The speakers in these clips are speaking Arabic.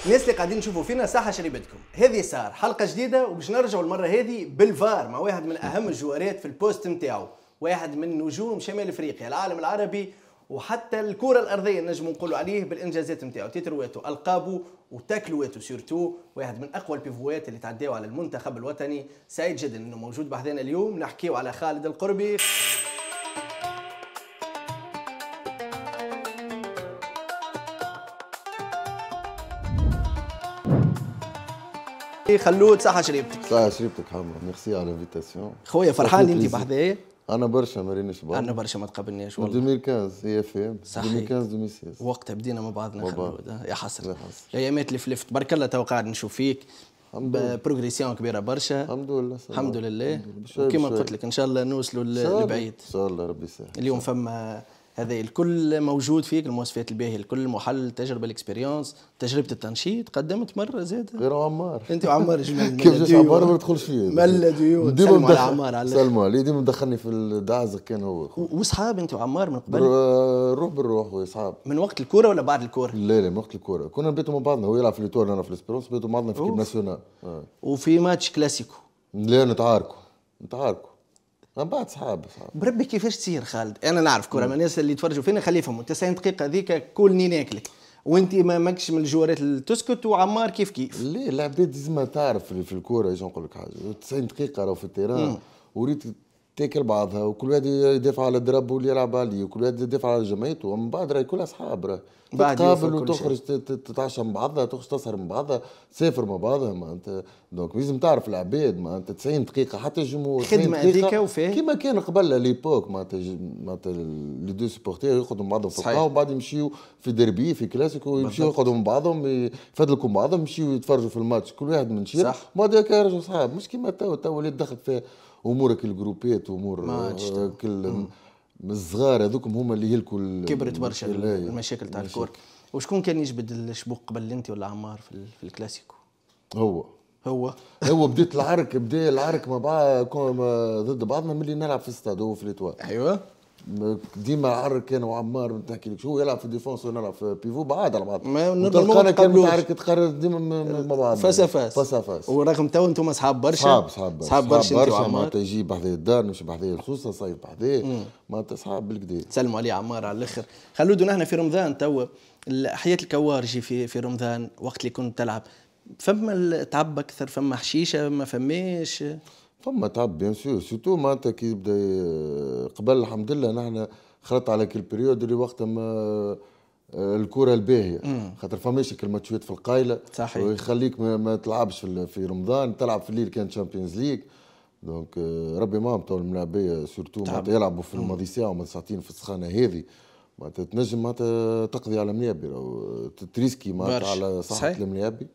الناس اللي قاعدين يشوفوا فينا صحة شريبتكم، هذه صار حلقة جديدة وباش نرجعوا المرة هذه بالفار مع واحد من أهم الجوارات في البوست نتاعو، واحد من نجوم شمال افريقيا، العالم العربي وحتى الكرة الأرضية نجموا نقولوا عليه بالإنجازات نتاعو، تيترواتو، ألقابه وتاكلواته سورتو، واحد من أقوى البيفوات اللي تعداو على المنتخب الوطني، سعيد جدا إنه موجود بحذانا اليوم، نحكيو على خالد القربي. خلود صحة شريبتك. صحة شريبتك حمرا، ميرسي على الانفيتاسيون. خويا فرحان اللي انت بحذايا؟ انا برشا ما رينيش بعض. انا برشا ما تقابلناش والله. 2015 هي اف ام 2015 2016 وقتها بدينا مع بعضنا خلود. يا حسرة الايامات اللي فلفت. بارك الله تو قاعد نشوف فيك بروغريسيون كبيره برشا. الحمد لله الحمد لله. وكما قلت لك ان شاء الله نوصلوا لبعيد ان شاء الله ربي يسهل. اليوم فما هذا الكل موجود فيك، المواصفات الباهيه الكل، المحل، التجربه، الاكسبيريونس، تجربه التنشيط، قدمت مره زاد غير عمار. انت وعمار جمال كيف جاش عمار ما ندخلش فيه ملا ديون. سلموا على عمار على سلموا عليه، ديما مدخلني في الدعزه كان هو. واصحاب انت وعمار من قبل؟ روح بالروح واصحاب. من وقت الكوره ولا بعد الكوره؟ لا من وقت الكوره، كنا نبيتوا مع بعضنا، هو يلعب في ليتوال انا في الاسبيرونس، نبيتوا مع بعضنا في كيب ناسيونال. وفي ماتش كلاسيكو؟ لا نتعاركوا من بعد صحاب بربي كيفاش تصير خالد؟ انا نعرف كره من الناس اللي يتفرجوا فينا خليه يفهموا 90 دقيقه هذيك كلني ناكلك وانت ما ماكش من الجوارات اللي تسكت، وعمار كيف ليه العباد لازم تعرف في الكوره. ايش نقول لك حاجه، 90 دقيقه راهو في التيران وريت تاكل بعضها، وكل واحد يدافع على دربه واللي يلعب عليه، وكل واحد يدافع على جماعته، ومن بعد راهي كلها اصحاب، راه تقابل وتخرج تتعشى مع بعضها، تخرج تسهر مع بعضها، تسافر مع بعضها. ما انت دونك لازم تعرف العباد. ما انت 90 دقيقه حتى الجمهور خدمه هذيك وفيه كيما كان قبل ليبوك. معناتها لي دو سبورتير يقعدوا مع بعضهم في القهوه وبعد يمشيو في ديربي في كلاسيكو، يمشيو يقعدوا مع بعضهم يفدلكوا مع بعضهم، يمشيو يتفرجوا في الماتش كل واحد من شير، بعد هكا يرجعوا صحاب. مش كيما تو ولات دخلت فيها امورك الجروبات وامور كل الصغار هذوكم هما اللي يهلكوا. كبرت برشا المشاكل تاع الكور. وشكون كان يجبد الشبوق قبل انت ولا عمار في الكلاسيكو؟ هو بدا العرك مع بعض ضد بعضنا ملي نلعب في الاستاد هو في ليتوال. ايوه ديما عرك انا وعمار نحكي لك شو يلعب في الديفونس ونلعب في بيفو بعاد على بعض. نورمالمون كان متعارك تقرر ديما مع بعض فاس. ورغم تو انتم اصحاب برشا صحاب برشا انت وعمار. معناتها يجي بحذايا الدار نمشي بحذايا الخوصه صيف بحذايا، معناتها صحاب بالكدا. سلموا عليه عمار على الاخر. خلودوا نحن في رمضان تو حياة الكوارجي في رمضان وقت اللي كنت تلعب، فما تعب اكثر، فما حشيشه ما فماش؟ فما تعب بيان سور، سورتو معناتها كي يبدا قبل الحمد لله نحن خلطت على كل بريود اللي وقتها ما الكره الباهيه، خاطر فماش الماتشات في القايله صحيح ويخليك ما تلعبش في رمضان، تلعب في الليل كان تشامبيونز ليج. دونك ربي معهم تو الملاعبيه سورتو معناتها يلعبوا في الماضي ساعه وما ساعتين في السخانه هذه، معناتها تنجم معناتها تقضي على مليابي او تريسكي معناتها على صحه المليابي.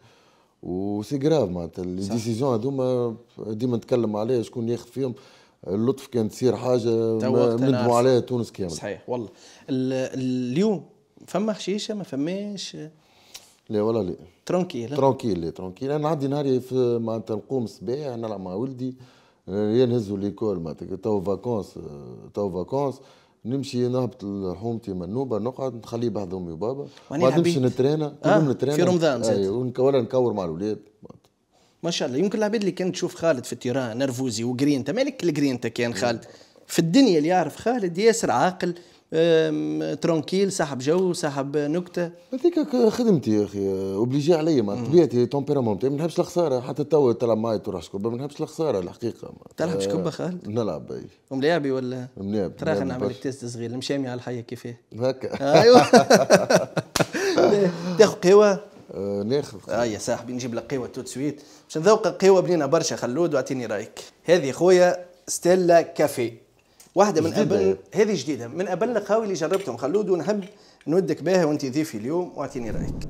وسي جراف معناتها لي ديسيزيون هذوما ديما نتكلم عليها شكون ياخذ فيهم. اللطف كان تصير حاجه ندموا عليها تونس كامل. صحيح والله. اليوم فما حشيشه ما فماش؟ لا والله لا ترونكيل. انا نعدي نهاري في معناتها نقوم الصباح نلعب مع ولدي، يا نهزوا ليكول معناتها تو فاكونس نمشي نهبط لحومتي منوبه نقعد نخليه بحذ امي وبابا، ما نمشي نترينا في رمضان زاد ولا نكور مع الاولاد. ما شاء الله. يمكن العباد اللي كانت تشوف خالد في التيران نرفوزي وجرينتا، مالك الجرينتا كان خالد في الدنيا اللي يعرف خالد ياسر عاقل ترونكيل، صاحب جو، صاحب نكته. هذيك خدمتي يا اخي، اوبليجي عليا مع طبيعتي تمبيرامون تاعي ما نحبش الخساره، حتى تو تلعب معي تروح شكوبه ما نحبش الخساره الحقيقه. تلعب شكوبه خالد؟ نلعب اي مليابي ولا مليابي؟ ترى خلينا نعمل لك تيست صغير، المشامي على الحيه كيفاه هكا. ايوه تاخذ قهوه؟ ناخذ يا صاحبي نجيب لك قهوه تو سويت باش نذوق قهوه بنينه برشا. خلود واعطيني رايك. هذه خويا ستيلا كافي، واحده من ابل، هذه جديده من ابل القهاوي اللي جربتهم خلود، ونحب نودك بها وانت ضيفي اليوم، واعطيني رايك.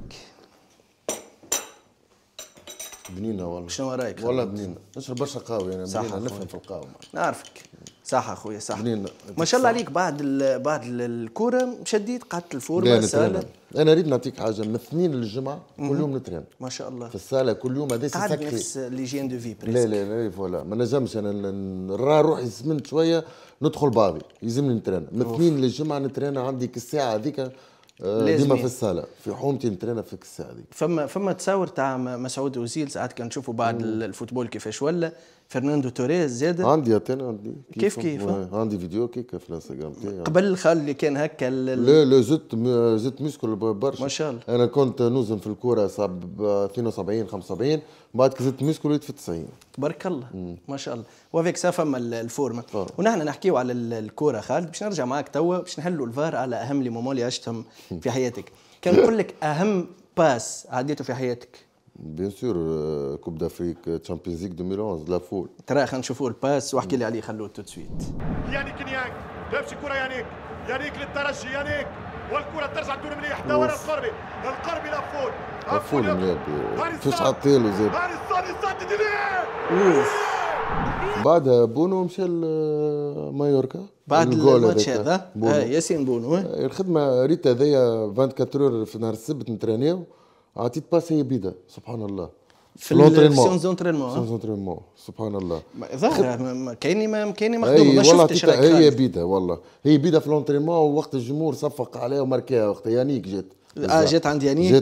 بنينه والله. شنو رايك؟ والله بنينه، نشرب برشا قهوه انا بنينه، نفهم في القهوه. نعرفك صح اخويا صح. بنينه ما شاء الله عليك. بعد الكوره شديد قعدت الفورمه الساله. انا اريد نعطيك حاجه، من الاثنين للجمعه كل يوم نترين. ما شاء الله في الصاله كل يوم. هذا قاعد نفس ليجين دو في بريسك. لا فوالا ما نجمش انا نرى روحي سمنت شويه ندخل باغي، يلزمني نترين من اثنين للجمعه نترين. عندي الساعه هذيك ديما في الصاله في حومتي نترينا في الساعه دي. فما تصور تاع مسعود اوزيل ساعات كان نشوفوا بعد الفوتبول كيفاش ولا فرناندو توريز زاد عندي عندي كيف عندي فيديو كيك في الانستغرام تاعي قبل خال اللي كان هكا لا زدت موسكل برشا ما شاء الله. انا كنت نوزن في الكوره صاب 72 75 بعد زدت موسكل وليت في 90 تبارك الله ما شاء الله. وفيك سا فما الفورمه ونحن نحكيو على الكوره خالد باش نرجع معاك توا باش نحلوا الفار على اهم لي مومون اللي عشتهم في حياتك. كان نقول لك اهم باس عديته في حياتك بيان سور كوب دافريك تشامبيونز ليغ 2011 لا فول ترى خلينا نشوفوا الباس واحكي لي عليه خلوه تو سويت. يانيك نيانك لابس الكره يانيك للترجي يانيك والكره ترجع تدور مليح دور القربي لا فول مليح فيش حاطيلو زاد هاني الثاني سدد بعدها بونو مشى لمايوركا بعد الماتش هذا ياسين بونو الخدمه ريت هذايا 24 اور في نهار السبت نترينيو عطيت باس هي بيدا سبحان الله في السيونس دونترينمون سبحان الله ظاهر كايني ما ما شفتش هي بيدا والله هي بيدا في لونترينمون ووقت الجمهور صفق عليها وماركاها وقتها يانيك جات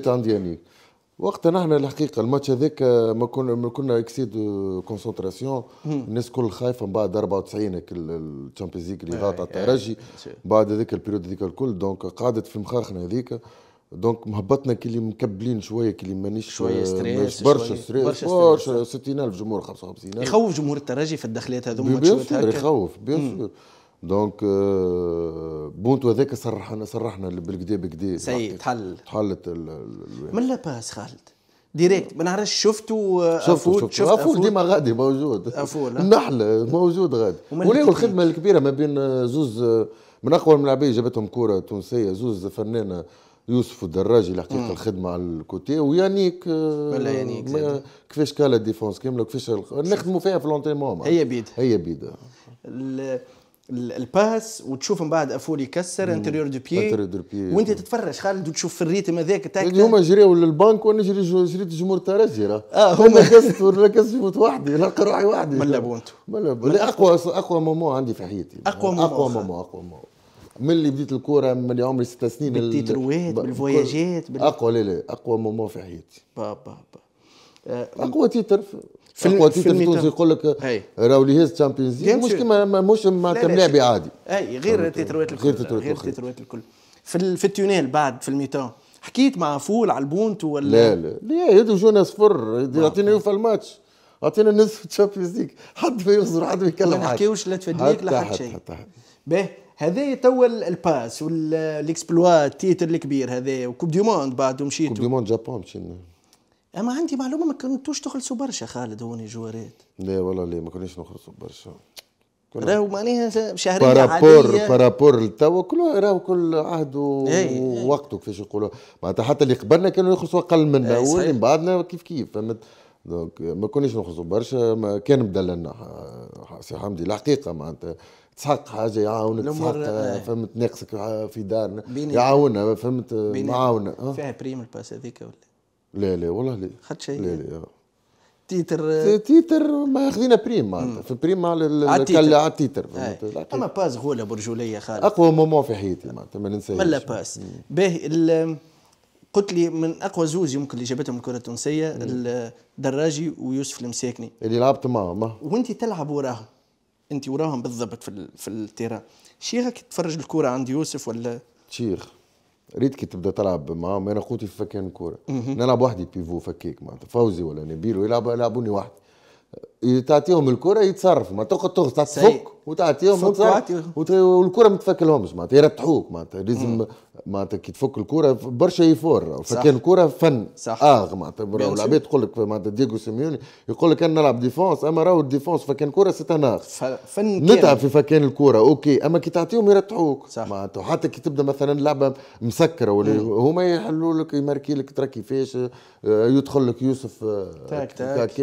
عند يانيك وقتها نحن الحقيقه الماتش هذاك ما كنا اكسيد كونسنتراسيون الناس كل خايفه من بعد 94 الشامبيونز ليغ اللي غاط على الترجي بعد هذاك البيريود هذيك الكل دونك قعدت في مخاخنا هذيك دونك مهبطنا كي اللي مكبلين شويه كي اللي مانيش شويه ستريس برشا 60000 جمهور 55000 يخوف جمهور الترجي في الدخلات هذوما ماتشات هكا يخوف بيان سور دونك بونتو هذاك صرحنا بالكدا سي تحلت من لا باس خالد ديريكت ما نعرفش شفته افول ديما غادي موجود النحل موجود غادي وليه الخدمه الكبيره ما بين زوز من اقوى الملاعبيه جابتهم كره تونسيه زوز فنانه يوسف والدراجي الحقيقه الخدمه على الكوتي ويانيك كيفاش كالا ديفونس كامله كيفاش نخدموا فيها في لونترينمون هي بيدا الباس وتشوف من بعد افول يكسر انتيريور دو بيي وانت تتفرج خالد وتشوف في الريتم هذاك تاعك هما جريوا للبنك وانا جريت الجمهور الترجي هما كسروا يموت وحدي نلقى روحي وحدي من لابونتو اقوى مومون عندي في حياتي اقوى مومون من اللي بديت الكوره من اللي عمري 6 سنين بالتيتروات بالفواياجات اقوى لا اقوى مومون في حياتي اقوى تيتر في تونس يقول لك راهو اللي هاز تشامبيونز ليغ مش مع لاعب عادي غير التيتروات الكل في التونيل بعد في الميتان حكيت مع فول على البونت ولا لا يدو جونا صفر يعطينا يوفى الماتش اعطينا نصف تشامبيونز ليغ حد ما يخزر حد ما يتكلم ما نحكيوش لا تفدليك لا حتى شيء باهي هذا توا الباس والاكسبلوا التيتر الكبير هذا وكوب دي موند بعد مشيتوا كوب دي موند جابون مشينا اما عندي معلومه ما كنتوش تخلصوا برشا خالد هوني جوارات لا والله لا ما كناش نخلصوا برشا راهو معناها شهريه عاديه بارابور لتوا راهو كل عهد ووقته كيفاش يقولوا معناتها حتى اللي قبلنا كانوا يخلصوا اقل منا واللي بعدنا كيف فهمت دونك ما كناش نخلصوا برشا كان مدللنا سي حمدي الحقيقه معناتها تسحق حاجه يعاونك تسحق فهمت ناقصك في دارنا يعاوننا فهمت معاونه فيها بريم الباس هذيك ولا لا والله لا خدت شيء لا تيتر ما ياخذينا بريم معناتها في بريم على التيتر اما باس غوله برجوليه خالد اقوى مومون في حياتي معناتها ما ننساهاش ولا باس باهي قلت لي من اقوى زوز يمكن اللي جابتهم الكره التونسيه الدراجي ويوسف المساكني اللي لعبت معهم وانت تلعب وراهم انت وراهم بالضبط في التيران شيخك تفرج الكره عند يوسف ولا شيخ ريت كي تبدا تلعب معاهم انا قوتي في فكان الكره نلعب وحدي بيفو فكيك معناتها فوزي ولا نبيل يلعبوني وحدي تعطيهم الكره يتصرف ما تاخذ تفك وتعطيهم والكره ما تفكلهمش معناتها يرتحوك معناتها لازم معناتها كي تفك الكره برشا يفور فكان الكره فن معناتها العباد تقول لك معناتها دييغو سيميوني يقول لك انا نلعب ديفونس اما راهو الديفونس فكان الكره ستناغ فن نتعب في فكان الكره اوكي اما كي تعطيهم يرتحوك معناتها حتى كي تبدا مثلا لعبه مسكره ولا هما يحلوا لك يماركي لك ترى كيفاش يدخل لك يوسف تاك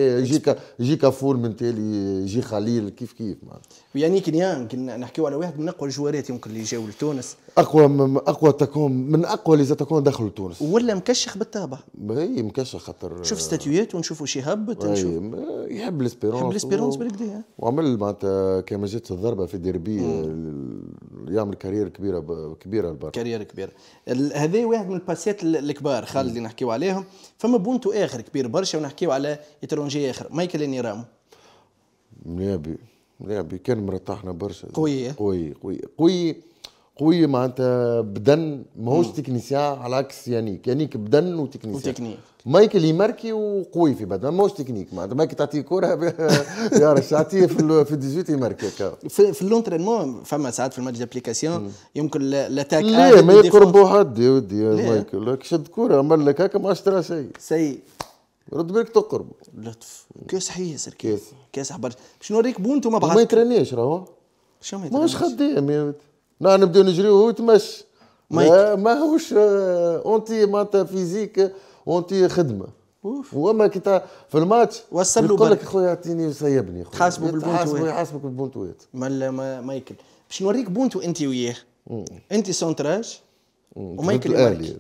يجيك فول من تالي يجي خليل كيف معناتها يعني كنا نحكيو على واحد من اقوى الجوارات يمكن اللي جاوا لتونس اقوى تكون من اقوى اللي تكون دخلوا تونس ولا مكشخ بالطابع هي مكشخ خاطر شوف ستاتيوات ونشوفوا شي هبط نشوف يحب الاسبيرونس بالكدا وعمل معناتها كما جات الضربه في ديربي يعمل كارير كبيره البرشا. كارير كبير. هذا واحد من الباسات الكبار خالد اللي نحكيو عليهم. فما بونتو اخر كبير برشا ونحكيو على اترونجي اخر مايكل انيرامو. منابي كان مرتاحنا برشا. قوي معناتها بدن ماهوش تكنيسيان على عكس يانيك بدن وتكنيك. مايكل يماركي وقوي في بدن ماهوش تكنيك معناتها مايكل تعطيه كوره يا رش تعطيه في 18 يماركي في اللونترينمون فما ساعات في الماتش دابليكاسيون يمكن لاتاك لا ما يقربوا حد يا ودي مايكل شد كوره عمل لك هكا ما اشترى شيء رد بالك تقرب لطف كاس ياسر كاس برشا باش نوريك بونتو ما بعد ما يترنيش راهو شو ما يترنيش ماهوش خدام يا ودي نبداو نجريو وهو يتمشى ما هوش اونتي معناتها فيزيك اونتي خدمه وما كي في الماتش وصل له يقول لك خويا اعطيني وسيبني حاسبوا بالبونتو يحاسبك بالبونتو مايكل باش نوريك بونتو انت وياه انت سونتراج ومايكل يماركي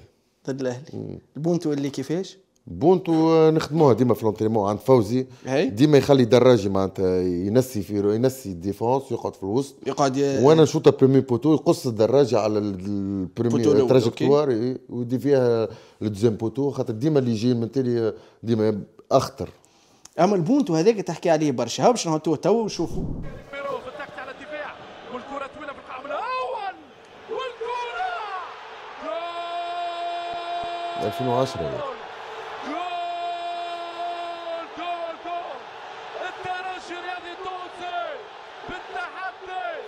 ضد الاهلي البونتو اللي كيفاش بونتو نخدموها ديما في لونتريمون عند فوزي ديما يخلي دراجي معناتها ينسي الديفونس يقعد في الوسط وانا نشوط بريمي بوتو يقص الدراجي على البريمي تراجكتوار ويدي فيها الدوزيام بوتو خاطر ديما اللي يجي من تالي ديما اخطر. اما البونتو هذاك تحكي عليه برشا باش نحطوه تو وشوفوا فيروز التكت على الدفاع والكره طويله في القائم الاول والكره 2010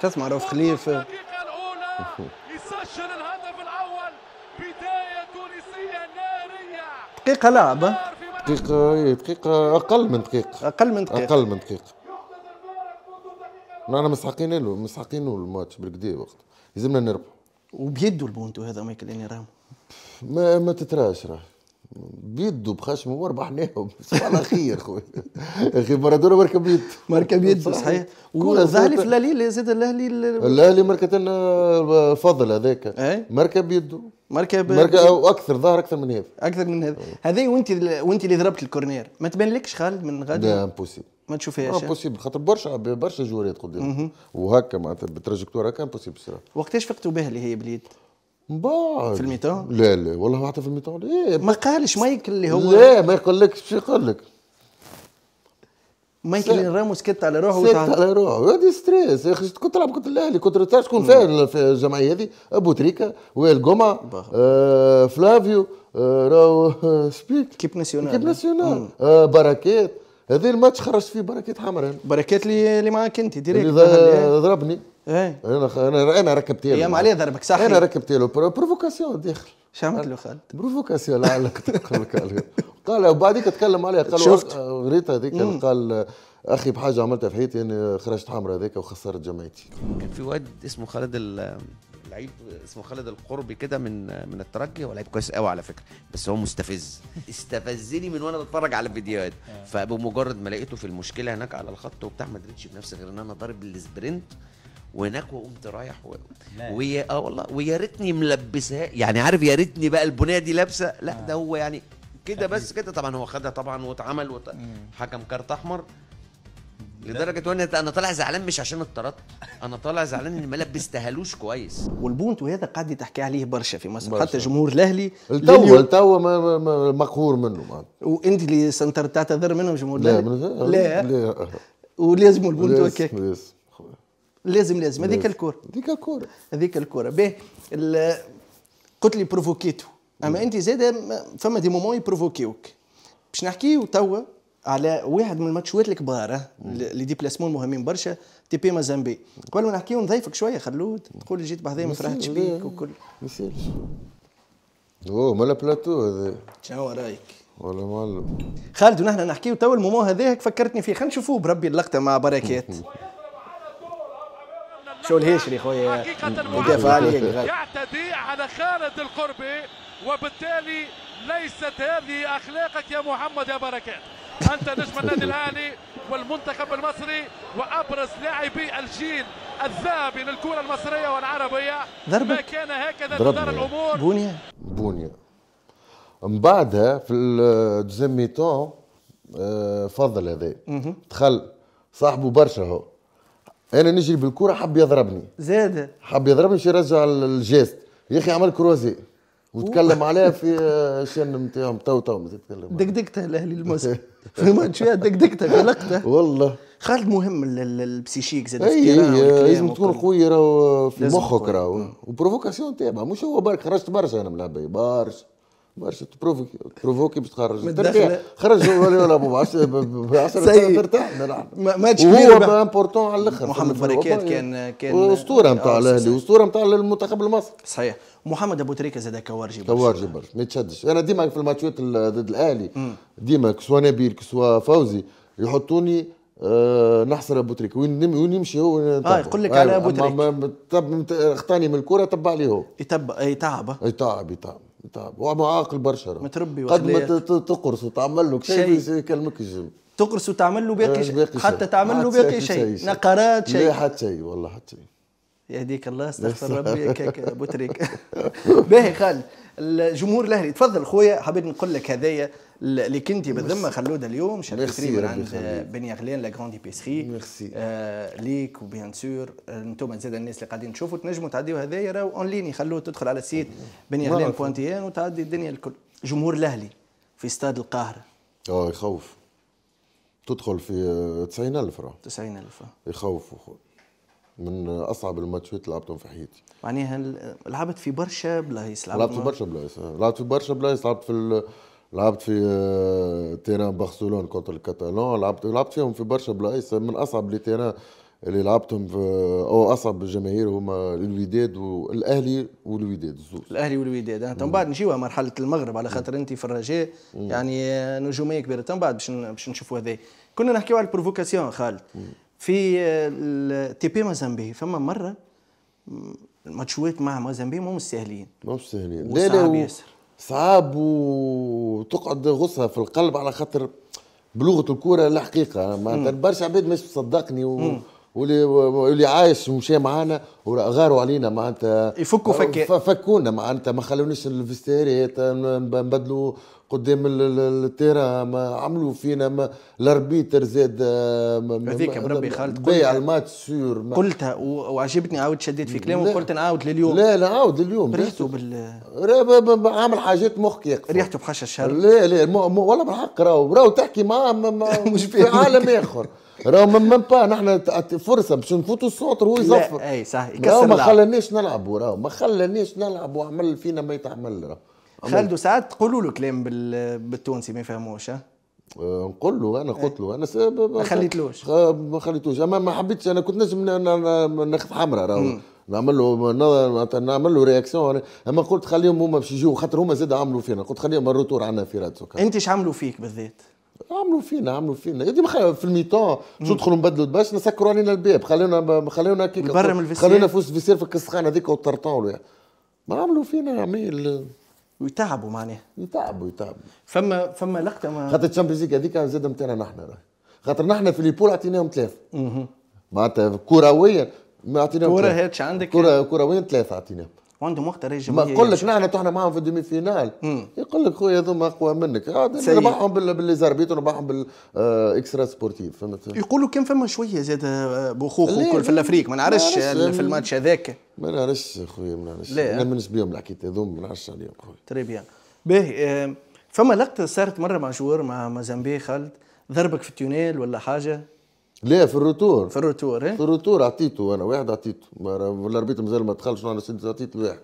تسمع رؤوف خليف الدقيقة الأولى يسجل الهدف الأول بداية تونسية نارية دقيقة لعبة دقيقة أقل من دقيقة أنا مسحقين له الماتش بالكدا وقت لازمنا نربح وبيدو البونتو هذا مايكل انيرامو ما تتراش راه بيدو بخشمه وربحناهم على خير خويا اخي مارادونا مركب يد صحيح وظهر في الاهلي زاد الاهلي مركت لنا فضل هذاك مركب يده مركب او اكثر ظهر اكثر من هذا هذه وانت اللي ضربت الكورنير ما تبانلكش خالد من غادي لا امبوسيبل ما تشوفهاش امبوسيبل خاطر برشا جوريات قدام وهكا معناتها بالتراجكتور هكا امبوسيبل صراحه. وقتاش فقتوا بها اللي هي بليد بعد في الميتان؟ لا والله حتى في الميتان ما قالش مايكل اللي هو لا ما يقولكش شو يقول لك مايكل راموس سكت على روحه هذه ستريس يا اخي كنت تلعب كنت الاهلي كنت تكون فاهم في الجمعيه هذه ابو تريكه وائل جمعه فلافيو راهو سبيك كيب ناسيونال بركات هذا الماتش خرجت فيه بركات حمراء بركات اللي معاك انت ديريكت اللي ضربني انا ركبت له ايام عليه ضربك صح انا ركبت له بروفوكاسيون داخل شو عملت له خالد؟ بروفوكاسيون لعلك تقول قال وبعديك تكلم عليه قال غريت هذيك قال اخي بحاجه عملتها في حياتي اني خرجت حمراء هذيك وخسرت جمعيتي. كان في واد اسمه خالد لعيب اسمه خالد القربي كده من الترجي هو لعيب كويس قوي على فكره بس هو استفزني من وانا بتفرج على الفيديوهات فبمجرد ما لقيته في المشكله هناك على الخط وبتاع ما قدرتش بنفسي غير ان انا ضارب السبرنت وهناك وقمت رايح ويا والله ويا ريتني ملبسها يعني عارف يا ريتني بقى البنيه دي لابسه لا ده هو يعني كده بس كده طبعا هو خدها طبعا واتعمل حكم كارت احمر لدرجه وانا انا طالع زعلان مش عشان اتطردت انا طالع زعلان اني ما لبستهالوش كويس. والبونتو هذا قاعد تحكي عليه برشا في مصر حتى جمهور الاهلي التو مقهور منه وانت اللي سنتر تعتذر منهم جمهور الاهلي لا ولازم البونتو هكاك لازم هذيك الكره باهي قلت لي بروفوكيتو اما انت زاد فما دي مومون يبروفوكيوك باش نحكيو توا على واحد من الماتشات الكبار اللي ديبلاسمون مهمين برشا تي بي مازامبي قبل ما نحكيو نضيفك شويه خلود تقول جيت بحذايا ما فرحتش بيك وكل ما يسالش مالا بلاتو هذا شنو رايك والله معلم خالد ونحن نحكيو توا المومون هذاك فكرتني فيه خلينا نشوفوه بربي اللقطه مع بركات شو الهيشري خويا مدافع عليك يعتدي على خالد القربي وبالتالي ليست هذه اخلاقك يا محمد يا بركات انت نجم النادي الاهلي والمنتخب المصري وابرز لاعبي الجيل الذهبي للكره المصريه والعربيه ما كان هكذا تدار الامور بونيا من بعدها في الدوزيام ميتون فضل هذا دخل صاحبه برشا هو انا نجري بالكره حب يضربني، زاد حب يضربني باش يرجع الجيست، يا اخي عمل كروزي وتكلم عليها في الشن نتاعهم تو ما تتكلم دقدقتها الاهلي المصري في ماتش فيها دقدقتها قلقته والله. خالد مهم البسيشيك زاد اي لازم تكون قوي راهو في مخك راهو، وبروفوكاسيون تاعها مش هو برك خرجت برشا انا من العباية برشا تبروفوكي باش تخرج خرج ولا ابو 10 ترتاح ماتش كبير وهو امبورتون على الاخر. محمد بركات كان اسطوره نتاع الاهلي واسطوره نتاع المنتخب المصري. صحيح. محمد ابو تريكه زاد كوارجي برشا ما يتشدش. انا ديما في الماتشات ضد الاهلي ديما كسوا نبيل كسوا فوزي يحطوني نحصر ابو تريكه وين يمشي هو يقول لك على ابو تريكه اختاني من الكره تبع عليه هو يتعب وعاقل برشا متربي قد ما تقرص وتعمل له شيء يكلمك تقرص وتعمل له باقي شيء حتى تعمل له باقي شيء نقرات شيء لا حتى شيء والله حتى شيء. يهديك الله استغفر ربي هكاك ابو تريكه. باهي خالد الجمهور الاهلي تفضل خويا حبيت نقول لك هذايا اللي كنتي بالذمه خلوده اليوم شريت من عند بن يغلين لا غراند بيسري ليك وبيان سور انتم زاد الناس اللي قاعدين تشوفوا تنجموا تعديوا هذايا راهو اون لين يخلوه تدخل على السيت بن يغلين بوانتيان وتعدي الدنيا الكل. جمهور الاهلي في استاد القاهره يخوف تدخل في 90,000 راه 90,000 يخوف من اصعب الماتشات اللي لعبتهم في حياتي. معناها لعبت في برشا بلايص لعبت في برشا بلايص لعبت في تيران برشلونه كونتر الكاتالون لعبت فيهم في برشا بلايص. من اصعب لي تيران اللي لعبتهم او اصعب الجماهير هما الوداد والاهلي والوداد الاهلي والوداد. انت من بعد نجيوها مرحله المغرب على خاطر انت في الرجاء يعني نجوميه كبيره. من بعد باش نشوفوا هذا. كنا نحكيو على البروفوكاسيون خالد في تي بي موزامبيق. فما مره الماتشوات مع موزامبيق مو سهلين لا صعب وتقعد غصه في القلب على خاطر بلغه الكوره الحقيقه معناتها برشا عباد مش مصدقني واللي عايش ومشى معانا وغاروا علينا معناتها يفكوا فكونا معناتها ما خلونيش الفستيرات نبدلوا قدام التيرا ما عملوا فينا الاربيتر زاد هذيك بربي خالد بيع الماتش سور قلتها وعجبتني عاود شديت في كلامه وقلت نعاود لليوم. لا عاود لليوم ريحته عامل حاجات مخك يقف ريحته بحش الشر. لا والله بالحق راهو تحكي معاه مش في عالم اخر راهو من با نحن فرصه باش نفوتوا السونتر هو يزفر. اي صح يكسر ما خلانيش نلعبوا راهو ما خلانيش نلعب وعمل فينا ما يتعمل راهو. خالد ساعات تقولوا له كلام بالتونسي ما يفهموش نقول له انا قلت له انا ما خليتلوش اما ما حبيتش. انا كنت نجم ناخذ حمراء راهو نعمل له رياكسيون اما قلت خليهم هما باش يجيو خاطر هما زاد عملوا فينا. قلت خليهم الروتور عندنا في رادسو. انت ايش عملوا فيك بالذات؟ عملوا فينا ديما في الميطون شو ندخلوا نبدلوا باش نسكروا علينا الباب خلونا كيك خلونا في الفيسير في الكسخانه هذيك والطرطون ما عملوا فينا عميل ويتعبوا معناها يتعبوا فما لقطه ما خاطر الشامبيونز ليغ هذيك زاد نتاعنا نحن خاطر نحن في ليبول عطيناهم 3 معناتها كرويا ما عطيناهم كره هاتش عندك كرويا 3 عطيناهم وعندهم وقت رجل ما نقول لك نحن طحنا معاهم في الدومي فينال يقول لك خويا هذوما اقوى منك نربحهم بالليزاربيت ونربحهم بالاكسترا سبورتيف فهمت. يقولوا كان فما شويه زاد بخوخ وكل في الافريق ما نعرفش في الماتش هذاك ما نعرفش خويا ما نعرفش انا مانيش بهم الحكايات هذوما ما نعرفش عليهم خويا. تري بيان باهي. فما لقطه صارت مره مع جوار مع موزامبيق خالد ضربك في التونيل ولا حاجه؟ لا في الروتور في الروتور عطيته انا واحد عطيته الاربيتر مازال ما دخلش انا عطيت واحد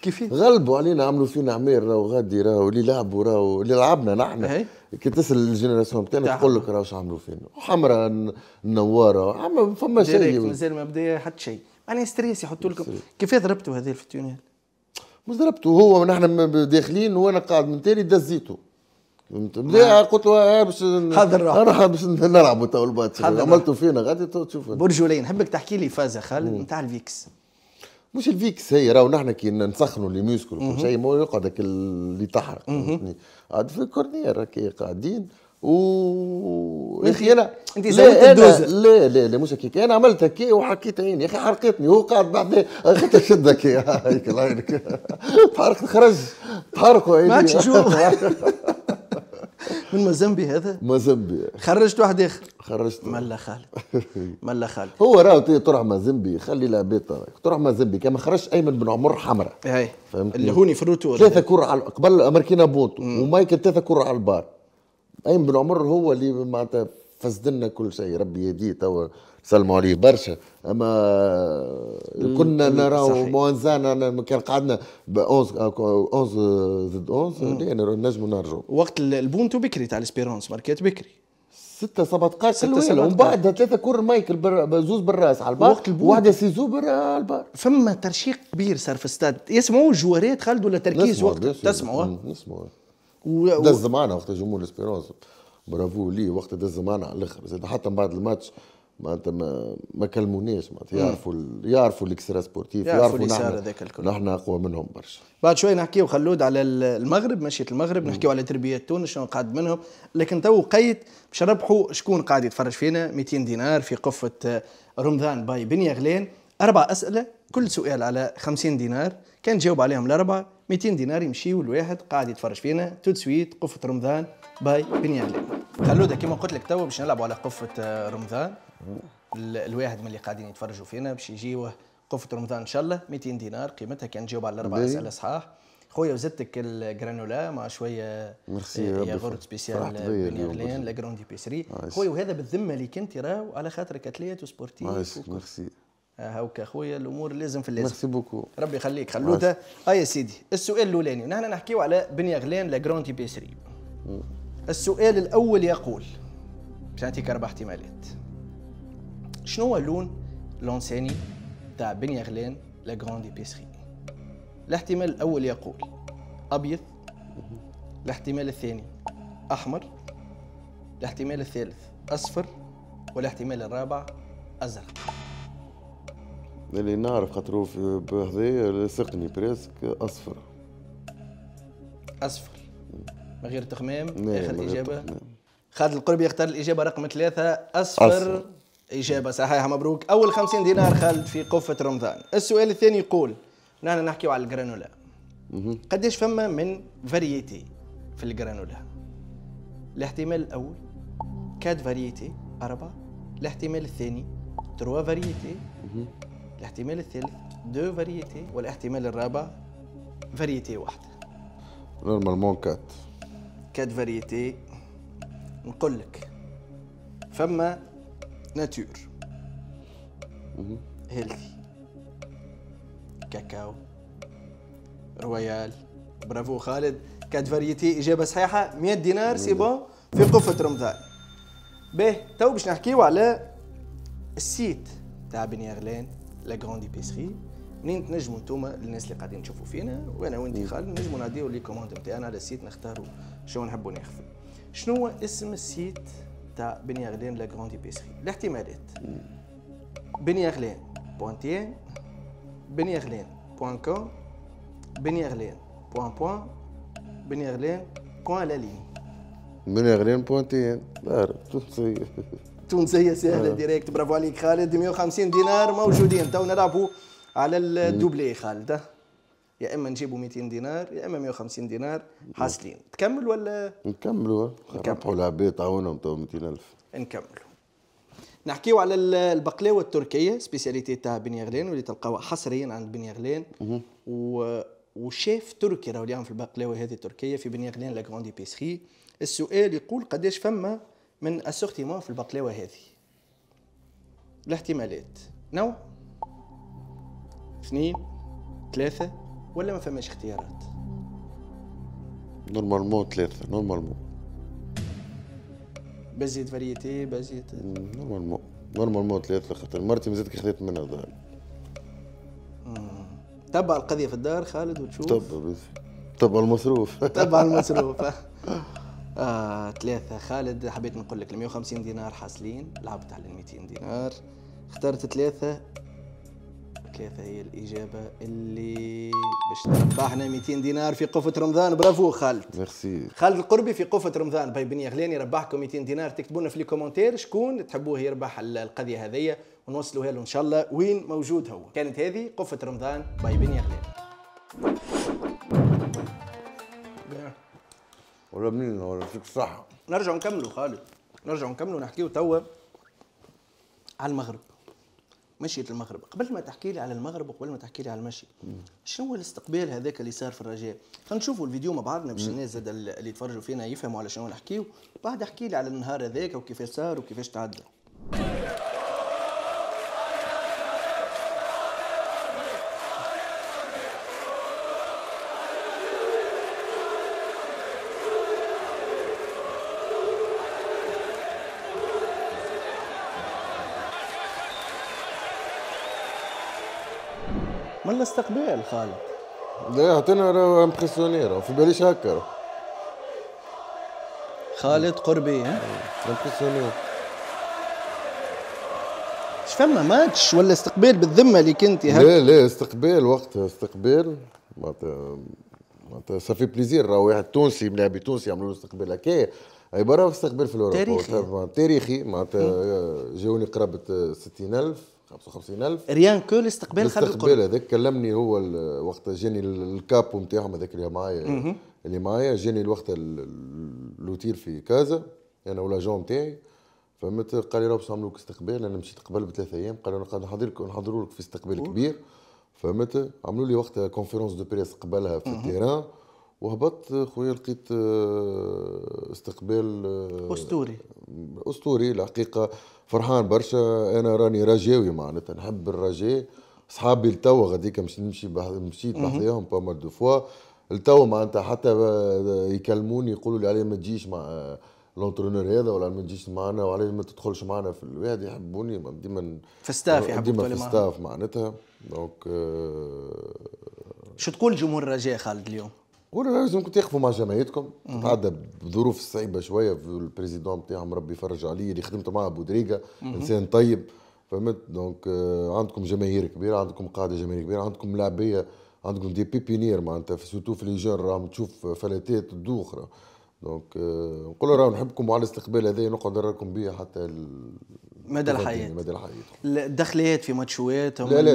كيف غلبوا علينا عملوا فينا عمير راهو غادي راهو اللي لعبوا راهو اللي لعبنا نحن كي تسال الجينيراسيون تاعنا تقول لك راهو عملوا فينا حمراء نواره فما شيء مازال ما بدا حتى شيء. انا ستريس يحطوا لكم كيف ضربتوا هذه في التونيل؟ مش ضربته هو نحن داخلين وانا قاعد من تالي دزيته بدا قلت له باش انا باش نلعبوا تو الماتش عملتوا فينا غادي تشوف برجولين. نحبك تحكي لي فازه خالد نتاع الفيكس. مش الفيكس هي راهو نحن كي نسخنوا لي ميوسكل وكل شيء مو يقعد اللي تحرق قاعد في الكورنير هكا قاعدين يا اخي انا انت زودت الدوزه. لا مش هكاك انا عملت هكا وحكيت عيني يا اخي حرقتني هو قاعد بعد اخذت شدك هيك الله يعينك تحرق خرج تحرقوا ما عادش نشوف من مازامبي هذا؟ مازامبي خرجت واحد اخر. خرجت ملا خالد. ملا خالد. هو راهو تروح مازامبي خلي العباد تروح مازامبي كما خرجش ايمن بن عمر حمراء. اي فهمتني؟ اللي هوني في الروتور 3 كرة على قبل ماركينا بونتو ومايكل 3 كرة على البار. ايمن بن عمر هو اللي معناتها فسد لنا كل شيء، ربي يهديه توا سلموا عليه برشا. اما كنا نراو موانزانا كان قعدنا ب 11 ضد 11 لا نجموا نرجعوا. وقت البونتو بكري تاع الاسبيرونس ماركات بكري 6 سباقات 6 سباقات ومن بعد 3 كور مايكل زوز بالراس على البار وواحده سيزو على البار. فما ترشيق كبير صار في الاستاد. يسمعوا الجوارات خالد ولا تركيز وقت تسمعوا؟ نسمعوا. دز معنا وقت جمهور الاسبيرونس برافو ليه وقت دز معنا على الاخر. زاد حتى من بعد الماتش معناتها ما كلموناش معناتها يعرفوا الاكسترا سبورتيف يعرفوا نحن اقوى منهم برشا. بعد شوي نحكيو خلود على المغرب مشية المغرب نحكيو على تربية تونس شنو قاعد منهم. لكن تو قيد باش نربحوا شكون قاعد يتفرج فينا 200 دينار في قفة رمضان باي بنيا غلين. 4 أسئلة كل سؤال على 50 دينار. كان تجاوب عليهم الأربعة 200 دينار يمشيوا الواحد قاعد يتفرج فينا تو سويت قفة رمضان باي بنيا غلين. خلوده كما قلت لك تو باش نلعبوا على قفة رمضان. الواحد من اللي قاعدين يتفرجوا فينا باش يجيوه قفة رمضان ان شاء الله 200 دينار قيمتها. كان تجاوب على 4 اسئله صحاح خويا وزدتك الجرانولا مع شويه ياغورت سبيسيال بنيا غلين لا جروند بيسري خويا. وهذا بالذمه اللي كنت راو على خاطرك اتليت وسبورتيف. ميرسي هاوكا خويا الامور لازم في اللازم. ميرسي بوكو ربي يخليك خلوده. يا سيدي السؤال الاولاني نحن نحكيو على بنيا غلين لا جروند بيسري. السؤال الاول يقول باش نعطيك 4 احتمالات. شنو هو اللون لونساني تاع بنيا غلين لا جروند ايبيسري؟ الاحتمال الاول يقول ابيض، الاحتمال الثاني احمر، الاحتمال الثالث اصفر، والاحتمال الرابع ازرق. اللي نعرف خاطرو في بهذايا سقني بريسك اصفر. اصفر من غير تخمام. اخر اجابه خالد القربي يختار الاجابه رقم 3 أصفر. إجابة صحيحة مبروك. أول 50 دينار خالد في قفة رمضان. السؤال الثاني يقول نحن نحكيو على الجرانولا. قديش فما من فاريتي في الجرانولا؟ الاحتمال الأول 4 فاريتي 4، الاحتمال الثاني 3 فاريتي، الاحتمال الثالث 2 فاريتي، والاحتمال الرابع فاريتي واحدة. نورمالمون 4 فاريتي. نقول لك فما ناتور، هيلثي، كاكاو، رويال. برافو خالد 4 فاريتي إجابة صحيحة 100 دينار سي بون في قفة رمضان. باهي تو باش نحكيو على السيت تاع بنيا غلين لا جروند ايبيسري. منين تنجموا نتوما الناس اللي قاعدين تشوفوا فينا وانا وانت خالد نجموا نعديو لي كوموند نتاعنا على السيت نختاروا شنو نحبوا ناخذوا. شنو هو اسم السيت تاع بنيا غلين لا جروند ايبيسري؟ الاحتمالات بنيا غلين بوانتين، بنيا غلين بوان كوم، بنيا غلين بوان بوان، بنيا غلين بوان لا لين. بنيا غلين بوانتين تونسية. تونسية سهلة ديريكت. برافو عليك خالد. 150 دينار موجودين. تو نلعبوا على الدوبلي خالد. يا اما نجيبوا 200 دينار يا اما 150 دينار حاصلين. تكمل ولا نكملوا؟ ربحوا العباد تعاونهم تو 200,000. نكملوا. نحكيو على البقلاوه التركيه سبيسياليتي تاع بنيا غلين واللي تلقاوها حصريا عند بنيا غلين. وشيف تركي راهو اليوم في البقلاوه هذه التركيه في بنيا غلين لا جروند ايبيسري. السؤال يقول قداش فما من اسورتيمون في البقلاوه هذه؟ الاحتمالات نوع 2 3 ولا ما فماش اختيارات؟ نورمالمون 3 نورمالمون. بزيد فاريتي بزيد نورمالمون 3 خاطر مرتي مازالت خذيت منها ظهر. تبع القضيه في الدار خالد وتشوف. تبع المصروف. تبع المصروف. 3 خالد. حبيت نقول لك 150 دينار حاصلين. لعبت على 200 دينار اخترت 3 هي الإجابة اللي باش تربحنا 200 دينار في قفة رمضان. برافو خالد. ميرسي. خالد القربي في قفة رمضان باي بنيا غلين يربحكم 200 دينار. تكتبوا لنا في الكومنتير شكون تحبوه يربح القضية هذية ونوصلوها له إن شاء الله وين موجود هو. كانت هذه قفة رمضان باي بنيا غلين. ولا منين ولا فيك الصحة. نرجعوا نكملوا خالد، نرجعوا نكملوا نحكيوا توا على المغرب، مشية المغرب. قبل ما تحكي لي على المغرب وقبل ما تحكي لي على المشي، شنو هو الاستقبال هذاك اللي صار في الرجاء؟ خلينا نشوفوا الفيديو مع بعضنا باش الناس زاد اللي يتفرجوا فينا يفهموا على شنو نحكيوا، بعد احكي لي على النهار هذاك وكيفاش صار وكيفاش تعدى. ما الاستقبال خالد؟ لا عطينا راه امبرسيوني راه في باليش هكا راه. خالد قربي ها؟ امبرسيوني. اش فما ماتش ولا استقبال بالذمه اللي كنت هكا؟ لا استقبال وقتها استقبال معناتها صافي بليزير راه واحد تونسي ملاعبي تونسي يعملوا له استقبال هكا عباره عن استقبال في الاوروبا تاريخي معناتها جاوني قرابه 60,000 55,000 ريان كل استقبال خالد القربي. الاستقبال هذاك كلمني هو وقت جاني الكابو نتاعهم هذاك اللي معايا جاني الوقت اللوتير في كازا انا ولاجون نتاعي فهمت. قال لي راه باش نعملوا لك استقبال. انا مشيت قبل ب3 ايام قالوا نحضروا لك في استقبال كبير فهمت. عملوا لي وقتها كونفيرونس دو بريس قبلها في التيران وهبطت خويا لقيت استقبال اسطوري الحقيقه. فرحان برشا. انا راني رجاوي معناتها نحب الرجاء. صحابي التوا غاديك مشيت بحذاهم بامال دو فوا التوا معناتها حتى يكلموني يقولوا لي عليه ما تجيش مع لونترونور هذا ولا ما تجيش معنا وعليه ما تدخلش معنا في الواحد يحبوني ديما في ستاف يحبوا ديما في ستاف معناتها. دونك شو تقول جمهور الرجاء خالد اليوم؟ ولا لازمكم تقفوا مع جمعيتكم تتعدى بظروف صعيبه شويه. في البريزيدون نتاعهم ربي يفرج عليه اللي خدمت معاه بودريقه انسان طيب فهمت. دونك عندكم جماهير كبيره عندكم قاعده جماهير كبيره عندكم لاعبيه عندكم دي بيبينير معناتها سورتو في ليجون راهم تشوف فلاتات الدوخره. دونك نقول راهو نحبكم وعلى الاستقبال هذا نقعد نراكم بيه حتى مدى الحياه. مدى الحياه. الدخليات في ماتشوات لا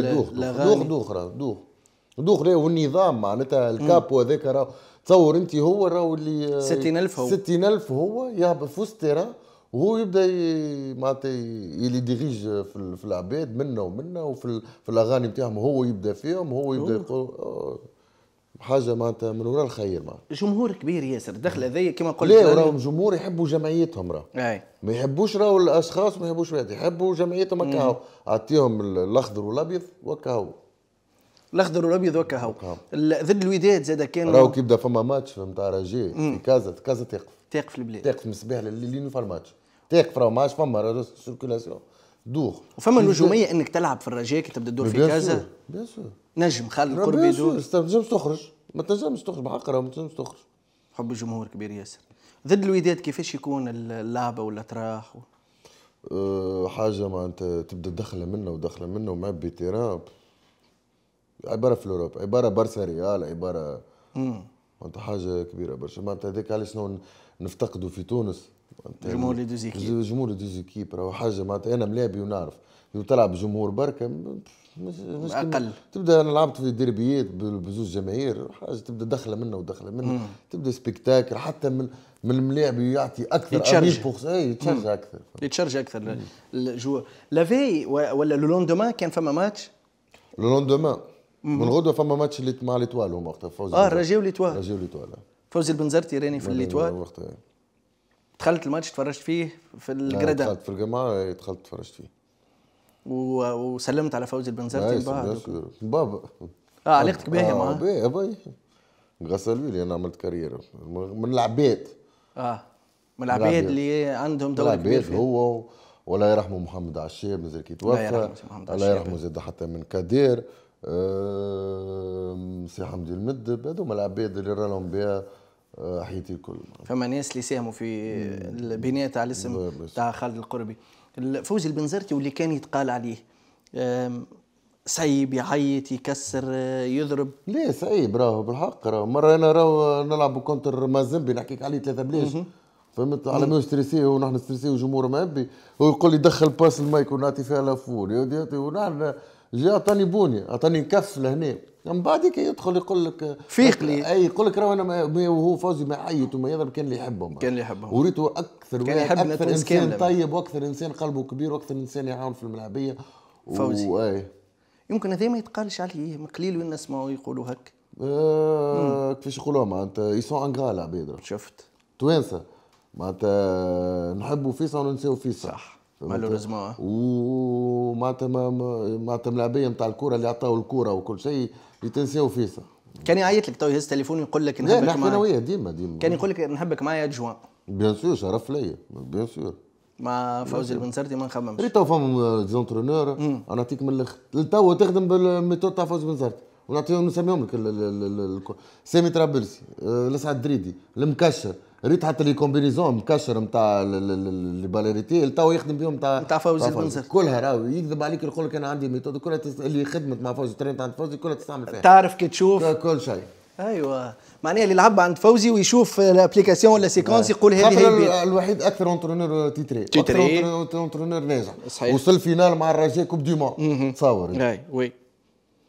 دوخ لا والنظام معناتها الكابو هذاك راه تصور انت هو راهو اللي 60,000 هو يهبط في وسط التيران وهو يبدا معناتها يلي ديريج في العباد منا وفي الاغاني نتاعهم هو يبدا فيهم وهو يبدا يقول حاجه معناتها من وراء الخير معناتها. جمهور كبير ياسر الدخل هذايا كما قلت. لا راهم جمهور يحبوا جمعيتهم راه اي ما يحبوش راهو الاشخاص ما يحبوش واحد يحبوا جمعيتهم هكا اعطيهم الاخضر والابيض وكاهو. الاخضر والابيض وكاهو. ضد الوداد زاد كان راهو كي يبدا فما ماتش نتاع رجاء في كازا تقف البلاد تقف من الصباح لليل في الماتش تقف راهو ماش فما سيركيلاسيون دوخ وفما نجوميه انك تلعب في الرجاء كي تبدا تدور في كازا. بيان سور نجم خالد القربي يدور. ما تنجمش تخرج ما تنجمش تخرج بحق راهو ما تنجمش تخرج. حب الجمهور كبير ياسر. ضد الوداد كيفاش يكون اللعبه ولا تراح حاجه معناتها تبدا دخله منه ومعبي تيران عباره في الاوروبا عباره بارسا ريال عباره معناتها حاجه كبيره برشا. معناتها هذاك علاش نفتقدوا في تونس جمهور لي دوزيكيب. جمهور لي دوزيكيب راهو حاجه معناتها انا ملاعبي ونعرف تلعب جمهور بركه مش اقل. تبدا انا لعبت في ديربيات بزوج جماهير حاجه تبدا دخله منه تبدا سبيكتاكل حتى من الملاعب يعطي اكثر يتشرج اكثر الجو لافي ولا لو لوندومان كان فما ماتش. لو لوندومان من غدوه فما ماتش اللي مع ليتوال هما وقتها فوز الرجاء وليتوال. ليتوال فوز البنزرتي راني في الليتوال دخلت الماتش تفرجت فيه في القرده. دخلت في الجماعه دخلت تفرجت فيه وسلمت على فوز البنزرتي من بعد. بابا علاقتك باهيه معاه؟ باهي غسلوا لي انا عملت كارير من العباد من العباد اللي عندهم دور كبير فيه. هو ولا يرحمه محمد عشاب مازال كي توفى الله يرحمه زاد حتى من كادير سي حمدي المدب هذوما العباد اللي راهم بها حياتي الكل. فما ناس اللي ساهموا في البناء تاع الاسم تاع خالد القربي. فوزي البنزرتي واللي كان يتقال عليه صعيب يعيط يكسر يضرب. ليه صعيب راهو بالحق راهو مره انا راهو نلعب كونتر مازمبي نحكيك عليه 3 بلاش فهمت على ما ستريسي ونحن ستريسي والجمهور ما يبي، هو يقول لي دخل باس المايك ونعطي فيها لافور يا ودي ونحن جا عطاني بوني عطاني كف لهنا، من بعدك يدخل يقول لك فيق لي اي يقول لك راهو انا وهو فوزي ما يعيط وما يضرب كان اللي يحبهم، كان اللي يحبهم وريته اكثر كان يحب اكثر نتونس انسان كاملة. طيب واكثر انسان قلبه كبير واكثر انسان يعاون في الملاعبيه فوزي. يمكن هذا ما يتقالش عليه، من قليل وين نسمعوا يقولوا هك. كيفاش يقولوها معناتها يسون انغرا العباد شفت توانسه معناتها نحبوا فيصل وننساو فيصل، صح مالوريزمون. ومعناتها معناتها ملاعبيه نتاع الكره اللي عطاو الكره وكل شيء يتنساو فيصل. كان يعيط لك تو يهز تليفون ويقول لك لا نحبك نحكي انا معايا، وياه ديما كان يقول لك نحبك معايا جوان بيان سور شرف ليا بيان سور. مع فوزي البنزرتي ما نخممش. ريت تو فما زونترونور انا نعطيك من الاخر تو تخدم بالميثود تاع فوزي بنزرتي ونعطيهم نسميهم لك سامي طرابلسي الاسعد دريدي المكشر، ريت حتى لي كومبينيزون مكشر نتاع لي باليريتي تو يخدم بهم نتاع فوزي البنزرتي كلها راهو يكذب عليك يقول لك انا عندي ميثود كلها اللي خدمت مع فوزي ترينت عند فوزي كلها تستعمل فيها، تعرف كي تشوف كل شيء. ايوه معناها اللي لعب عند فوزي ويشوف الابليكاسيون ولا سيكونس يقول هذه هي البيت. الوحيد اكثر اونترونور تيتري اكثر اونترونور ناجح صحيح. وصل فينال مع الرجاء كوب دي مون تصور اي وي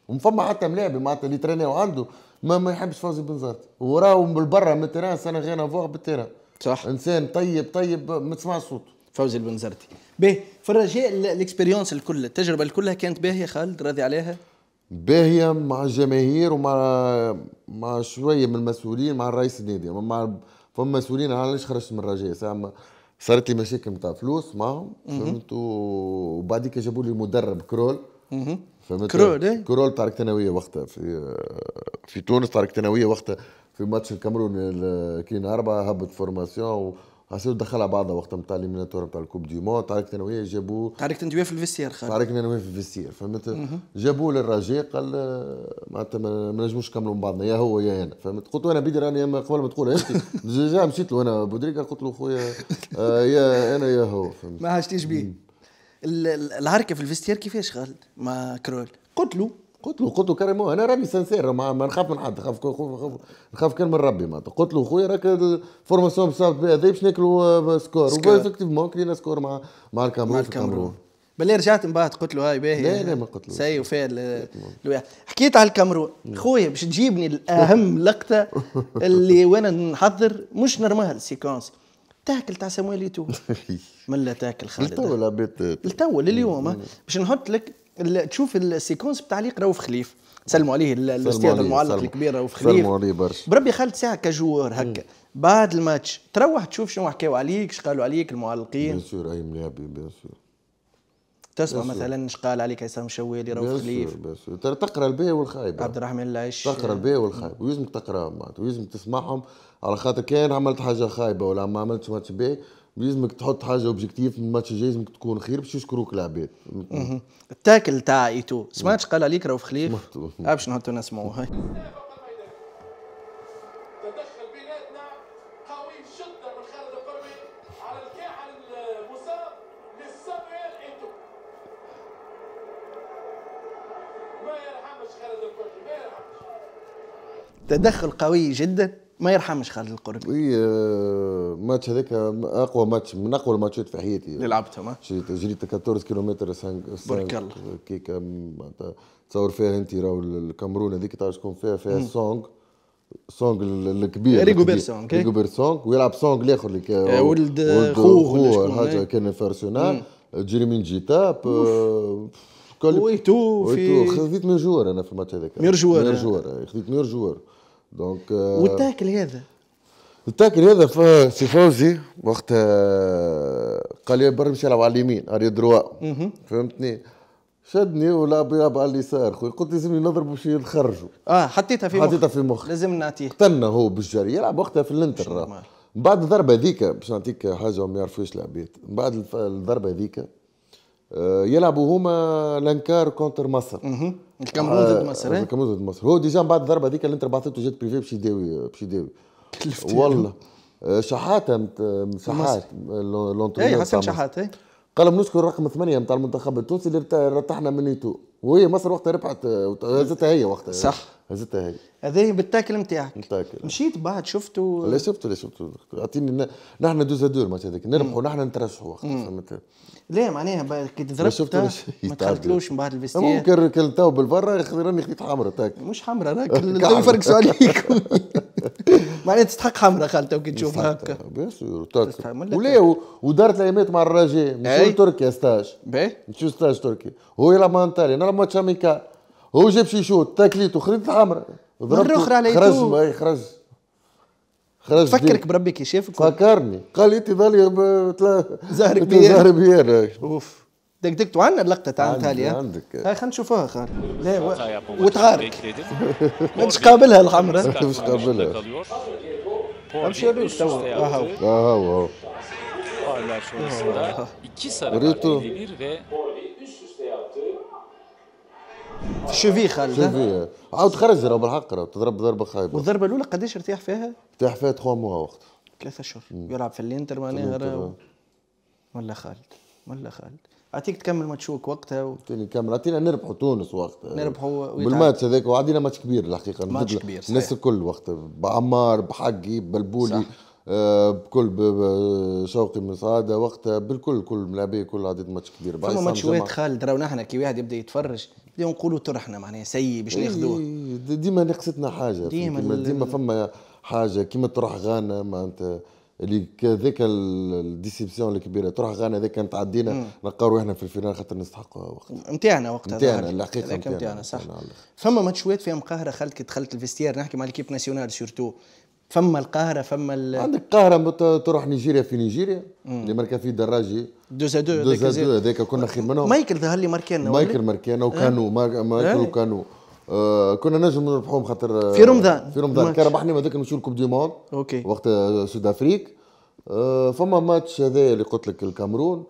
وفما حتى ملاعب معناتها اللي ترينيو عنده ما يحبش فوزي بنزرتي وراهو بالبرا من التيران سنه غير فوق بالتيران صح انسان طيب ما تسمعش صوته. فوزي البنزرتي باهي في الرجاء الاكسبيريونس الكل التجربه الكلها كانت باهيه خالد راضي عليها باهيه مع الجماهير مع شويه من المسؤولين مع الرئيس النادي فما مسؤولين علاش خرجت من الرجاء ساعه صارت لي مشاكل نتاع فلوس معهم فهمت وبعديك جابوا لي مدرب كرول فهمت كرول تاع الثانويه وقتها في تونس تاع الثانويه وقتها في ماتش الكاميرون كاين 4 هبط فورماسيون حسيت دخلها بعضها وقت نتاع ليميناتور نتاع الكوب دي مون تاع الثانويه جابوه تعرفت انت في الفيستير خالد تعرفنا انا في الفيستير فهمت جابوه للرجاء قال معناتها ما نجموش نكملوا مع بعضنا يا هو يا انا فهمت قلت له انا بيدي راني قبل ما تقول انت ديجا مشيت له انا بودريكا قلت له خويا يا انا يا هو فهمت ما حاجتيش بيه العركه في الفيستير كيفاش خالد مع كرول قلت له كريمو انا راني سانسير ما نخاف من حد نخاف كان من ربي معناتها قلت له خويا راك الفورماسيون بصابت بها باش ناكلوا سكور وافكتيفمون كلينا سكور مع الكاميرون باللي رجعت من بعد قلت له هاي باهي لا ما قلت له سي وفاء حكيت على الكاميرون خويا باش تجيبني الاهم لقطه اللي وانا نحضر مش نورمال سيكونس تاكل تاع سامويل ايتو ملا تاكل خالد التو لليوم باش نحط لك تشوف السيكونس بتاع عليق رؤوف خليف سلموا عليه الاستاذ المعلق الكبير رؤوف خليف سلموا عليه برشا بربي خالد ساعه كجوار هكا بعد الماتش تروح تشوف شنو حكاو عليك اش قالوا عليك المعلقين بيان سور اي ملاعبي بيان سور تسمع مثلا اش قال عليك عصام شوالي رؤوف خليف بيان سور ترى تقرا الباهي والخايب عبد الرحمن العش تقرا الباهي والخايب ويلزمك تقراهم معناتها ويلزمك تسمعهم على خاطر كان عملت حاجه خايبه ولا ما عملتش ماتش باهي لازمك تحط حاجه اوبجيكتيف من الماتش الجاي لازمك تكون خير باش يشكروك العباد. التاكل تاع ايتو سمعتش قال عليك رؤوف خليف باش نحطوا نسمعوا هاي تدخل بيناتنا قوي جدا من خالد القربي على الكاحل المصاب للسامويل ايتو ما يرحمش خالد القربي ما يرحمش تدخل قوي جدا ما يرحمش خالد القربي. وي ماتش هذاك اقوى ماتش من اقوى الماتشات في حياتي اللي لعبتهم جريت 14 كيلومتر بارك الله كيكا تصور فيها انت راهو الكاميرون هذيك تعرف شكون فيها سونغ الكبير ريغوبير سونغ ويلعب سونغ الاخر اللي ولد خوه حاجه كان فارسونال جيريمين جيتاب ويتو في خذيت ميرجور انا في الماتش هذاك ميرجور خذيت ميرجور دونك والتاكل هذا سي فوزي وقت قال لي برا نمشي نلعب على اليمين اري دروا فهمتني شدني ولعب على اليسار خويا قلت لازمني نضرب باش نخرجوا حطيتها في مخ لازم نعطيه قتلنا هو بالجري يلعب وقتها في الانتر بعد الضربه هذيك باش نعطيك حاجه ما يعرفوش العباد بعد الضربه هذيك يلعبوا هما لانكار كونتر مصر الكاميرون ضد مصر الكاميرون ضد مصر هو ديجا بعد الضربه هذيك الانتر بعثته جيت بريفي باش يداوي والله شحات لونترونور حسن شحات قال بنشكر رقم 8 نتاع المنتخب التونسي اللي رتحنا من ايتو وهي مصر وقتها ربحت هزتها هي وقتها. صح. هزتها هي. هذه بالتاكل نتاعك. بالتاكل. مشيت بعد شفته. لا شفته اعطيني نحن دوزا دور الماتش هذاك نربحوا نحن نترشحوا وقتها فهمت. لا معناها كي تضربت ما تخلطلوش من بعد الفيستير. ممكن كان تو بالبرا راني خديت حمراء تاك. مش حمراء راك يفرقسوا عليك. معناها تستحق حمراء خالته كي تشوفها هكا. بيان سور تاك. ولا ودارت الايامات مع الرجاء مشيو تركيا ستاج. مشيو ستاج تركي هو يلعب مع انطاليا نلعب ماتش اميكال هو جاب شي شوط تاكليته خرجت الحمراء. مرة أخرى على يوتيوب خرج فكرك بربي كي شافك فكرني قال لي انت ظالي زهر بيان اوف دقدقت وعندنا اللقطه تاع انطاليا عندك هاي خلينا نشوفوها خالد. لا وتغارك ما تش قابلها الحمراء مش قابلها امشي ريش تو هاو ريتو في الشوفي خالد. شوفي عاود خرج راه بالحق راه تضرب ضربه خايبه. والضربه الاولى قداش ارتاح فيها؟ ارتاح فيها 3 موا وقت 3 اشهر يلعب في الانتر معناها ولا خالد اعطيك تكمل ماتشوك وقتها اعطيني كمل اعطينا نربحوا تونس وقتها نربحوا بالماتش هذاك وعدينا ماتش كبير الحقيقه ماتش كبير الناس الكل وقتها بعمار بحقي بلبولي بكل شوقي من سعاده وقتها بالكل كل ملاعبيه كل عدد ماتش كبير. فما ماتشات خالد راهو نحن كي واحد يبدا يتفرج بداو نقولوا طرحنا معناها سيء باش ناخذوه. ديما نقصتنا حاجه ديما فما حاجه كيما تروح غانا معناتها اللي كذاك الديسيبسيون الكبيره تروح غانا هذاك كانت تعدينا نلقاو روحنا في الفينال خاطر نستحقوا وقتها نتاعنا الحقيقه نتاعنا صح. فما ماتشات فيها مقاهره خالد كي دخلت الفيستير نحكي مع الكيب ناسيونال سورتو فما القاهره عندك القاهره تروح نيجيريا في نيجيريا اللي ماركا فيه دراجي 2-2 هذاك كنا خير منهم. مايكل ظهر لي ماركانا وكانو مايكل وكانو كنا نجم نربحوهم خاطر في رمضان كان ربحنا هذاك نمشيو الكوب دي موند وقت سود افريك. فما ماتش هذا اللي قلت لك الكاميرون.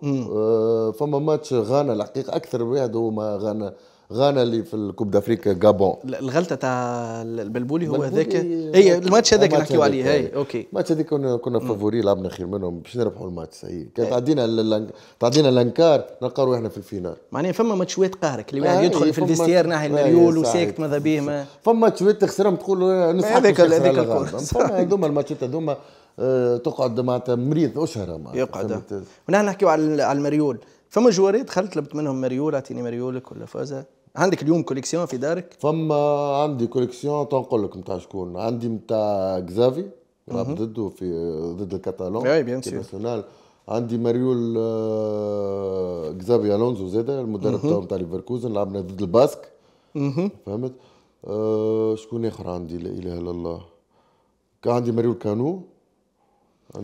فما ماتش غانا الحقيقه اكثر واحد هو غانا اللي في الكوب دافريك غابون. الغلطه تاع البلبولي هو هذاك هي الماتش هذاك نحكيو عليه. هاي اوكي الماتش هذاك كنا فافوري لعبنا خير منهم باش نربحوا الماتش صحيح. كان تعدينا الانكار نلقاو روحنا في الفينال. معناها فما ماتشات قهرك اللي واحد يدخل في الفيستير ناحيه المريول وساكت ماذا به ما فما ماتشات تخسرهم تقول نسحق هذيك فما هذوما الماتشات هذوما تقعد معناتها مريض اشهر يقعد. ونحن نحكيو على المريول فما جواريت دخلت لبت منهم مريول اعطيني مريولك ولا فازا. عندك اليوم كوليكسيون في دارك؟ فما عندي كوليكسيون تنقول لك نتاع شكون. عندي نتاع كزافي يلعب ضده ضد الكاتالون اي بيان سور. عندي مريول كزافي الونزو زاده المدرب تاعو نتاع ليفركوزن لعبنا ضد الباسك. فهمت. شكون اخر عندي لا اله الا الله. كان عندي مريول كانو.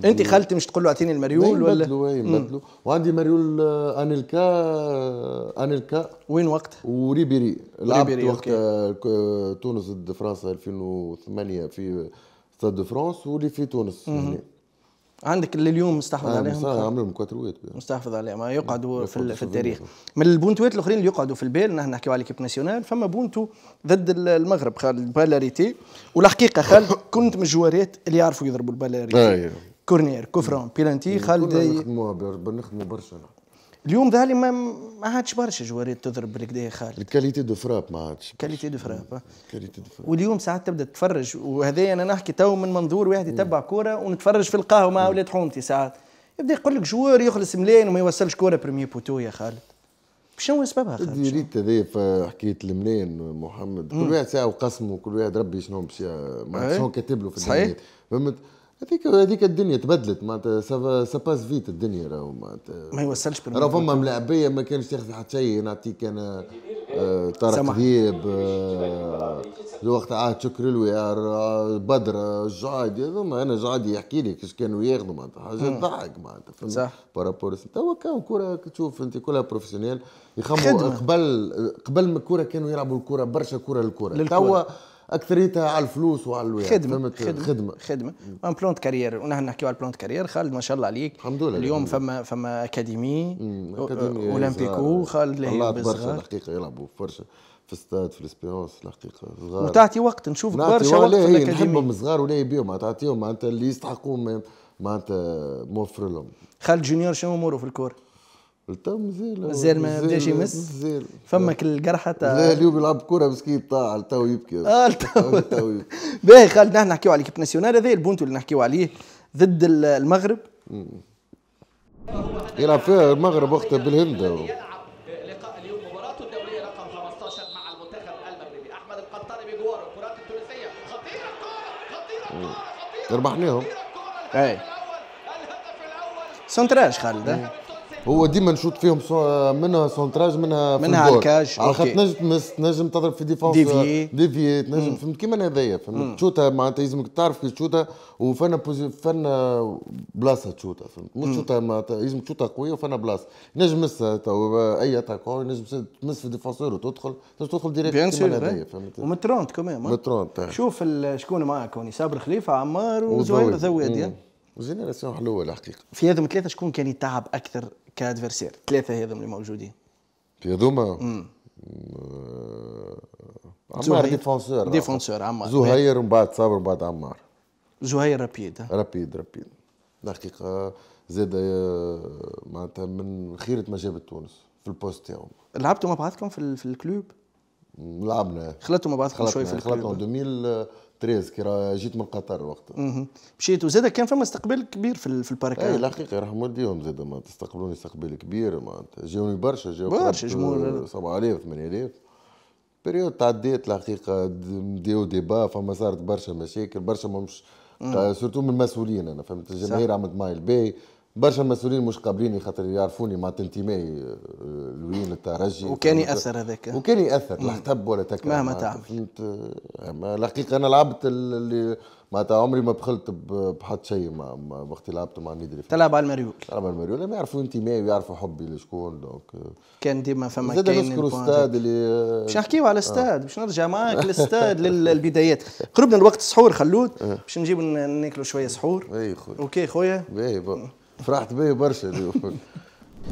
انت خالتي مش تقول له اعطيني المريول ولا نبدلوا. وعندي مريول انيلكا وين وقت وريبيري لعبت وقت تونس ضد فرنسا 2008 في ستاد دو فرانس واللي في تونس هنا. عندك اللي اليوم مستحفظ عليهم عاملهم كواتروات مستحفظ عليهم ما يقعدوا في التاريخ. من البونتوات الاخرين اللي يقعدوا في البال نحن نحكيو على كيب ناسيونال فما بونتو ضد المغرب خالد بالاريتي. والحقيقه خالد كنت من الجوارات اللي يعرفوا يضربوا البالاريتي. كورنير كوفرون بيلانتي خالد نخدموا برشا. اليوم ذالي ما عادش برشا جوارات تضرب بالكدا خالد. الكاليتي دو فراب ما عادش كاليتي دو فراب. واليوم ساعات تبدا تتفرج وهذا انا نحكي تو من منظور واحد يتبع كوره ونتفرج في القهوه مع اولاد حومتي ساعات يبدا يقول لك جوار يخلص ملاين وما يوصلش كوره بريمي بوتو يا خالد. شنو سببها خالد؟ ريت هذا في حكايه الملاين محمد كل واحد ساعه وقسمه كل واحد ربي شنو باش ما شنو كاتب له في الدنيا. فهمت. هذيك الدنيا تبدلت معناتها ساباس فيت الدنيا راهو معناتها ما يوصلش راهو فما ملاعبيه ما كانش تاخذ حتى شيء. نعطيك انا طارق ذيب وقت عاد شكر الويار بدر الجعادي هذوما انا جعادي يحكي لك ايش كانوا ياخذوا معناتها حاجه تضحك معناتها صح. بارابور توا كان كره تشوف انت كلها بروفيسيونيل يخموا قبل ما الكره كانوا يلعبوا الكره برشا كره للكره. توا اكثريتها على الفلوس وعلى الويار. خدمه ان بلونت كارير. ونحن نحكيو على البلونت كارير خالد ما شاء الله عليك. الحمد لله. اليوم فما اكاديمي اولمبيكو خالد اللي هي برشا الحقيقه يلعبوا برشا في استاد في الاسبيرونس الحقيقه صغار. وتعطي وقت نشوف برشا وقت في الاكاديمي. نحبهم صغار ولا يبيهم تعطيهم معناتها اللي يستحقوا معناتها موفر لهم. خالد جونيور شنو اموره في الكوره؟ التو مازال ما بداش يمس. مازال فمك القرحه تاع لا اليوم يلعب كره مسكين طاع التو يبكي. التو يبكي. باهي خالد، نحن نحكيو على ليكيب ناسيونال، هذا البونتو اللي نحكيو عليه ضد المغرب. يلعب فيها المغرب وقتها بالهند. يلعب لقاء اليوم مباراته الدوليه رقم 15 مع المنتخب المغربي. احمد القنطري بجوار الكرات التونسيه، خطيره الكره ربحناهم. اي الهدف الاول سونتراج خالد. هو ديما نشوط فيهم منها سونتراج منها على الكاج. على خاطر تنجم تمس، تنجم تضرب في ديفونس ديفي تنجم، فهمت كيما هذايا، فهمت تشوتها معناتها لازمك تعرف كيف تشوتها، وفنا فنا بلاصه تشوتها، فهمت مش تشوتها معناتها لازم تشوتها قويه وفنا بلاصه ينجم مسها اي اتاكون ينجم تمس في الديفونسور وتدخل تدخل ديريكت كيما هذايا، فهمت ومترونت كمان مترونت. شوف شكون معك هوني، صابر خليفه، عمار وزهير ذواد. جينيراسيون حلوه الحقيقه. في هذم ثلاثه شكون كان يتعب اكثر كادفيرسير؟ ثلاثه هذم اللي موجودين في هذوما عمار ديفونسور عمار، زهير ومن بعد صابر ومن بعد عمار. زهير رابيد الحقيقه زاد معناتها من خيرة ما جابت تونس في البوست تاعهم. لعبتوا مع بعضكم في الكلوب؟ لعبنا، خلطوا مع بعضكم شوي في الكلوب. خلطنا 2013 كي جيت من قطر وقتها. مشيت وزاد كان فما استقبال كبير في الباركان. اي الحقيقه يرحم والديهم زاد ما تستقبلوني استقبال كبير، معناتها جاوني برشا جمهور 7000 8000. بريود تعديت الحقيقه، نديو ديبا، فما صارت برشا مشاكل، برشا مش سورتو من المسؤولين. انا فهمت الجماهير عملت معي الباهي، برشا المسؤولين مش قابليني خاطر يعرفوني مع انتمائي لوين الترجي، وكان ياثر هذاك، وكان ياثر لا تحب ولا تكره مهما تعمل. فهمت الحقيقه انا لعبت اللي معناتها عمري ما بخلت بحد شيء وقت لعبت مع النادي. تلعب على المريول، لما يعرفوا انتمائي ويعرفوا حبي لشكون، دونك كان ديما فما زاد نذكروا الاستاد اللي باش نحكيو على الاستاد، باش نرجع معاك للاستاد للبدايات. قربنا الوقت السحور خلود، باش نجيب ناكلوا شويه سحور. اي خويا. اوكي خويا، باهي فرحت بيه برشا اليوم.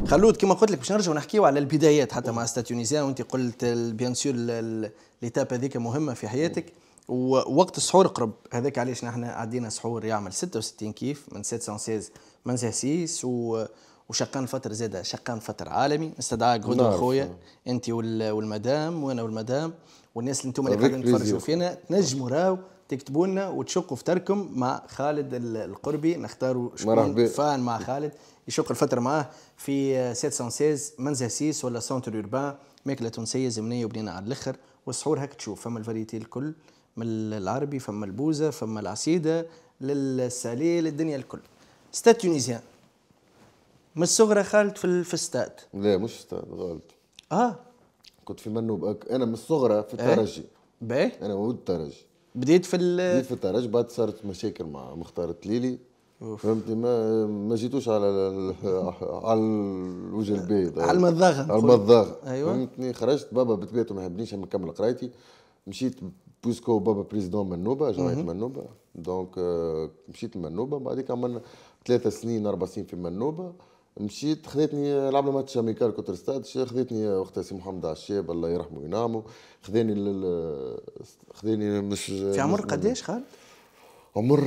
خلود كما قلت لك باش نرجعوا نحكيو على البدايات حتى مع ستاد تونيزيان، وانت قلت بيان سور ليتاب هذيك مهمه في حياتك، ووقت السحور قرب. هذاك علاش نحن عدينا سحور يعمل 66 كيف من 716 منزه وشقان فطر زاده، شقان فطر عالمي. نستدعاك غدوه خويا انت والمدام وانا والمدام والناس اللي انتم اللي قاعدين تفرجوا فينا، تنجموا راو تكتبوا لنا وتشقوا فطركم مع خالد القربي، نختاروا شكون فان مع خالد يشق الفطر معاه في 716 منزه سيس ولا سونتر اوربان. ماكله تونسيه زمنيه وبنينا على الاخر، والسحور هاك تشوف فما الفاريتي الكل، من العربي فما البوزه فما العسيده للسالي للدنيا الكل. ستاد تونيزيان من الصغرى خالد في الستاد؟ لا مش استاد، غلط. كنت في منوب انا من الصغرى في الترجي. باهي انا مولود الترجي، بديت في الترجي، بعد صارت مشاكل مع مختار التليلي، فهمتني ما جيتوش على الوجه البيض، على المضاغه أيوة. فهمتني. خرجت بابا بطبيعته ما يحبنيش نكمل قرايتي، مشيت بوسكو بابا بريزيدون منوبه، جمعيه منوبه، دونك مشيت لمنوبه. بعديك عملنا 3 سنين 4 سنين في منوبه. مشيت خذتني لعبنا ماتش اميكال كونتر ستاد، خذتني وقتها سي محمد عشاب الله يرحمه وينعمه، خذاني مش في عمر قداش خالد؟ عمر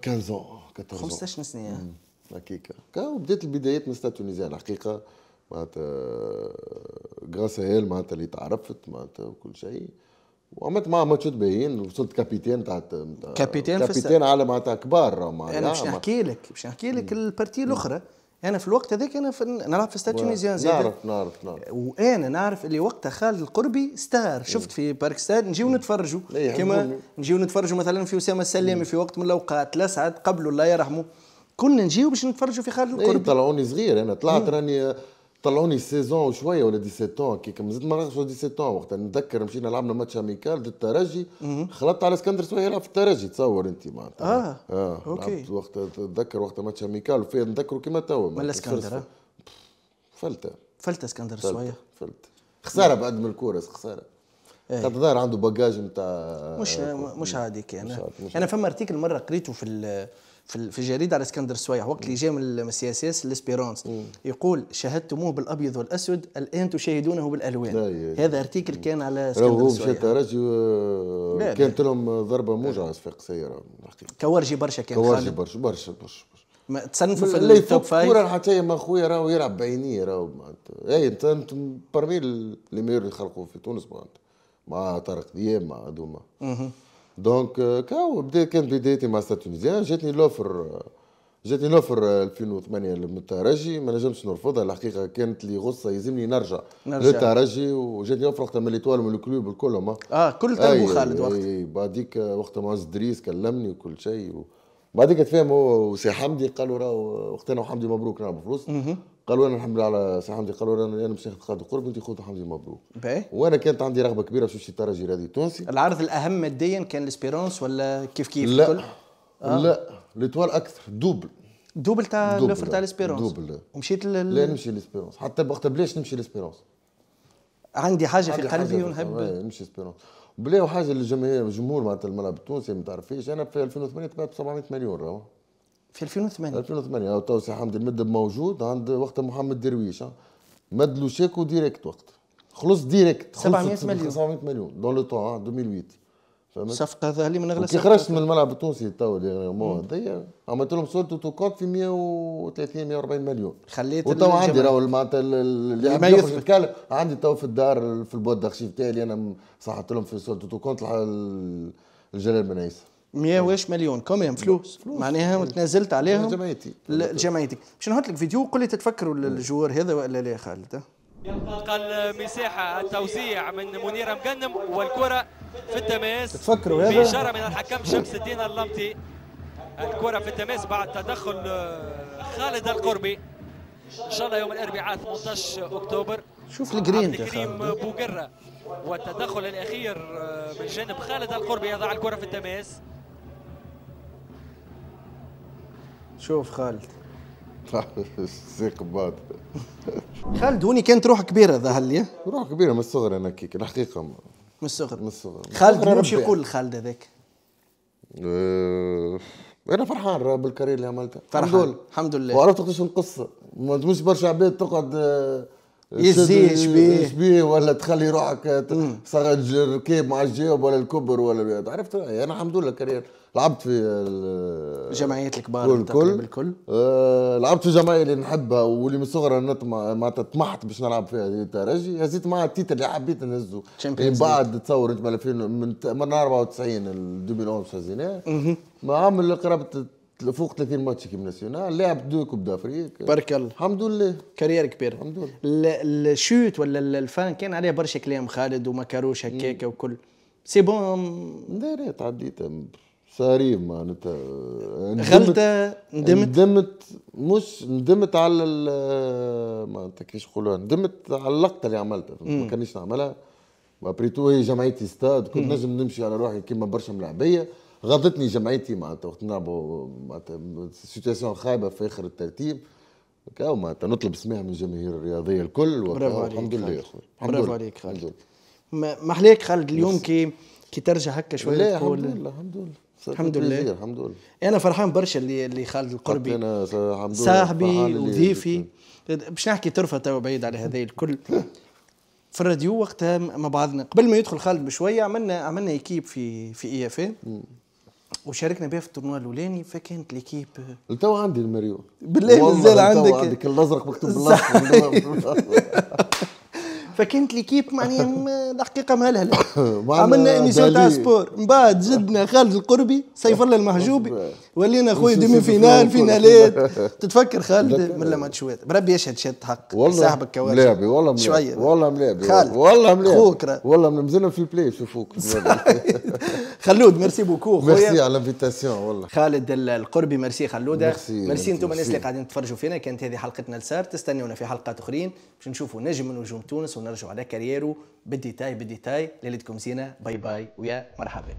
15 15 سنه هكيكا. وبديت البدايات من ستاد تونيزيان الحقيقه، معناتها غراس هيل معناتها اللي تعرفت معناتها وكل شيء، وعملت معاه ماتشات باهيين، وصلت كابيتان تاع كابيتان على معناتها كبار. انا باش نحكي لك البارتي الاخرى. انا في الوقت هذاك انا نلعب في ستاد تونيزيان زاد، نعرف وانا نعرف اللي وقتها خالد القربي ستار. شفت في بارك ستاد نجيو نتفرجوا كما نجيو نتفرجوا مثلا في اسامه السلامي في وقت من الاوقات، لسعد قبله الله يرحمه، كنا نجيو باش نتفرجوا في خالد القربي. طلعوني صغير انا، طلعت راني طلعوني 16 وشويه ولا 17 كي مازلت ما نعرفش 17 وقتها. نتذكر مشينا لعبنا ماتش اميكال ضد الترجي، خلطت على اسكندر سويه يلعب في الترجي، تصور انت معناتها. اوكي. وقتها تتذكر وقتها ماتش اميكال وفيه نذكره كيما توا من الاسكندر فلت اسكندر سويه خساره بعد من الكوره، خساره خاطر ظاهر عنده باجاج نتاع مش عادي. انا فما ارتيكل مره قريته في جريده على اسكندر سويح وقت اللي جاء من السياسيس الاسبيرونس، يقول شاهدتموه بالابيض والاسود الان تشاهدونه بالالوان. هذا ارتيكل كان على اسكندر سويح. هو الترجي كانت لهم ضربه موجعه صفاقسيه الحقيقه، كورجي برشا كان كورجي برشا. تصنفوا في اللي التوب يفوت كورة 5؟ حتى ما خويا راهو يلعب بعينيه راهو معناتها. اي انت برمي اللي ميور اللي خلقوا في تونس معناتها مع طارق دياب مع هذوما. دونك كاو كانت بدايتي مع ستاد تونيزيان. جاتني لوفر 2008 من الترجي، ما نجمش نرفضها الحقيقه، كانت لي غصه يلزمني نرجع للترجي. وجاتني اوفر وقتها من الاتوال من الكلوب الكلهم. كل طلبوا خالد وقت. بعديك وقتها معز دريس كلمني وكل شيء بعديك تفاهم هو وسي حمدي، قالوا راهو وقتنا وحمدي مبروك نلعبوا فلوس. قالوا انا الحمد لله على سي حمدي، قالوا انا باش ناخذ خالد القرب انت خذ حمدي مبروك. وانا كانت عندي رغبه كبيره باش نمشي الترجي الرياضي التونسي. العرض الاهم ماديا كان الاسبيرونس ولا كيف لا الكل؟ لا الاتوال اكثر دوبل تاع لوفر تاع الاسبيرونس. دوبل ومشيت لا نمشي الاسبيرونس حتى وقتها بلاش نمشي الاسبيرونس. عندي حاجه في قلبي ونحب نمشي اسبيرونس. بلاو حاجه للجماهير الجمهور معناتها الملعب التونسي ما تعرفيش. انا في 2008 تبعت ب 700 مليون راهو. في 2008 تو سي حمدي المدب موجود عند وقتها محمد درويش مد له شيكو ديريكت وقت خلص ديريكت 700 مليون 700 مليون دون لو طون 2008. فهمت صفقه هذه اللي من اغلى كي خرجت من الملعب التونسي تو هذيا عملت لهم سولت تو كونت في 130 140 مليون. خليت وتو عندي راهو معناتها اللي ما يتكلم عندي تو في الدار في البواد دارشيف تاعي انا صحت لهم في سولت تو كونت الجلال بن عيسى 100 واش مليون كوميم فلوس معناها وتنازلت عليهم جمعيتي. باش نحط لك فيديو قول لي تتفكروا الجوار هذا ولا لا خالد؟ يلقى المساحة التوزيع من منير مقنم والكرة في التماس. تفكروا هذا بإشارة من الحكم شمس الدين اللمطي. الكرة في التماس بعد تدخل خالد القربي. إن شاء الله يوم الأربعاء 18 أكتوبر. شوف الجرين كريم بوقرة والتدخل الأخير من جانب خالد القربي يضع الكرة في التماس. شوف خالد سيق بعض. خالد هوني كانت روح كبيره ظهر لي. روح كبيره من الصغر انا كيك الحقيقه من الصغر. خالد مش يقول خالد هذاك. انا فرحان بالكارير اللي عملته. الحمد لله. وعرفت قداش القصه مش برشا عباد تقعد يزيش بيه ولا تخلي روحك صغر الركيب مع الجيوب ولا الكبر ولا عرفت. انا الحمد لله كارير لعبت في الجمعيات الكبار الكل. لعبت في الجمعيه اللي نحبها واللي من صغري معناتها طمحت باش نلعب فيها الترجي. هزيت معها التيتر اللي حبيت نهزه من بعد تصور انت من 94 ل 2011 هزيناه. ما عامل قرابه فوق 30 ماتش كيم ناسيونال. لعب 2 كوب دافريك بارك الله الحمد لله. كارير كبير الحمد لله. الشوت ولا الفان كان عليه برشا كلام خالد وما كاروش هكاك وكل سي بون. لا تعديت صاريم معناتها غلطه ندمت مش ندمت على معناتها كيفاش نقولوها ندمت على اللقطه اللي عملتها ما كانش نعملها. ابريتو هي جمعيتي ستاد كنت نجم نمشي على روحي كيما برشا ملاعبيه. غضتني جمعيتي معناتها وقت نلعبوا معناتها سيتياسيون خايبه في اخر الترتيب كاو معناتها نطلب سماح من الجماهير الرياضيه الكل. الحمد لله يا خويا. برافو عليك خالد. ما احلاك خالد اليوم كي ترجع هكا شويه لا تقول الحمد لله الحمد لله. انا فرحان برشا اللي خالد القربي انا الحمد لله صاحبي وضيفي. باش نحكي طرفه تو بعيد على هذا الكل. في الراديو وقتها مع بعضنا قبل ما يدخل خالد بشويه عملنا ايكيب في اي اف اي وشاركنا بها في التورنوا الاولاني. فكانت ليكيب تو عندي الماريو بالله مازال عندك الازرق مكتوب بالاصفر. فكانت ليكيب معناها الحقيقه مهلهله. عملنا ايميسيون تاع سبور من بعد جدنا خالد القربي سيف الله المحجوبي ولينا خويا دومي فينالات. تتفكر خالد من الماتشات بربي يشهد شهاده حق صاحبك كواش ملاعبي والله شويه والله ملاعبي والله خوك والله مزلنا في البلاي شوفوك. خلود ميرسي بوكو خويا. ميرسي على الانفيتاسيون والله خالد القربي. ميرسي خلوده. ميرسي انتم الناس اللي قاعدين تتفرجوا فينا. كانت هذه حلقتنا لسار. تستنونا في حلقات اخرين باش نشوفوا نجم من نجوم تونس ونرجعوا على كاريرو بالديتاي. ليلتكم زينه. باي باي ويا مرحبا.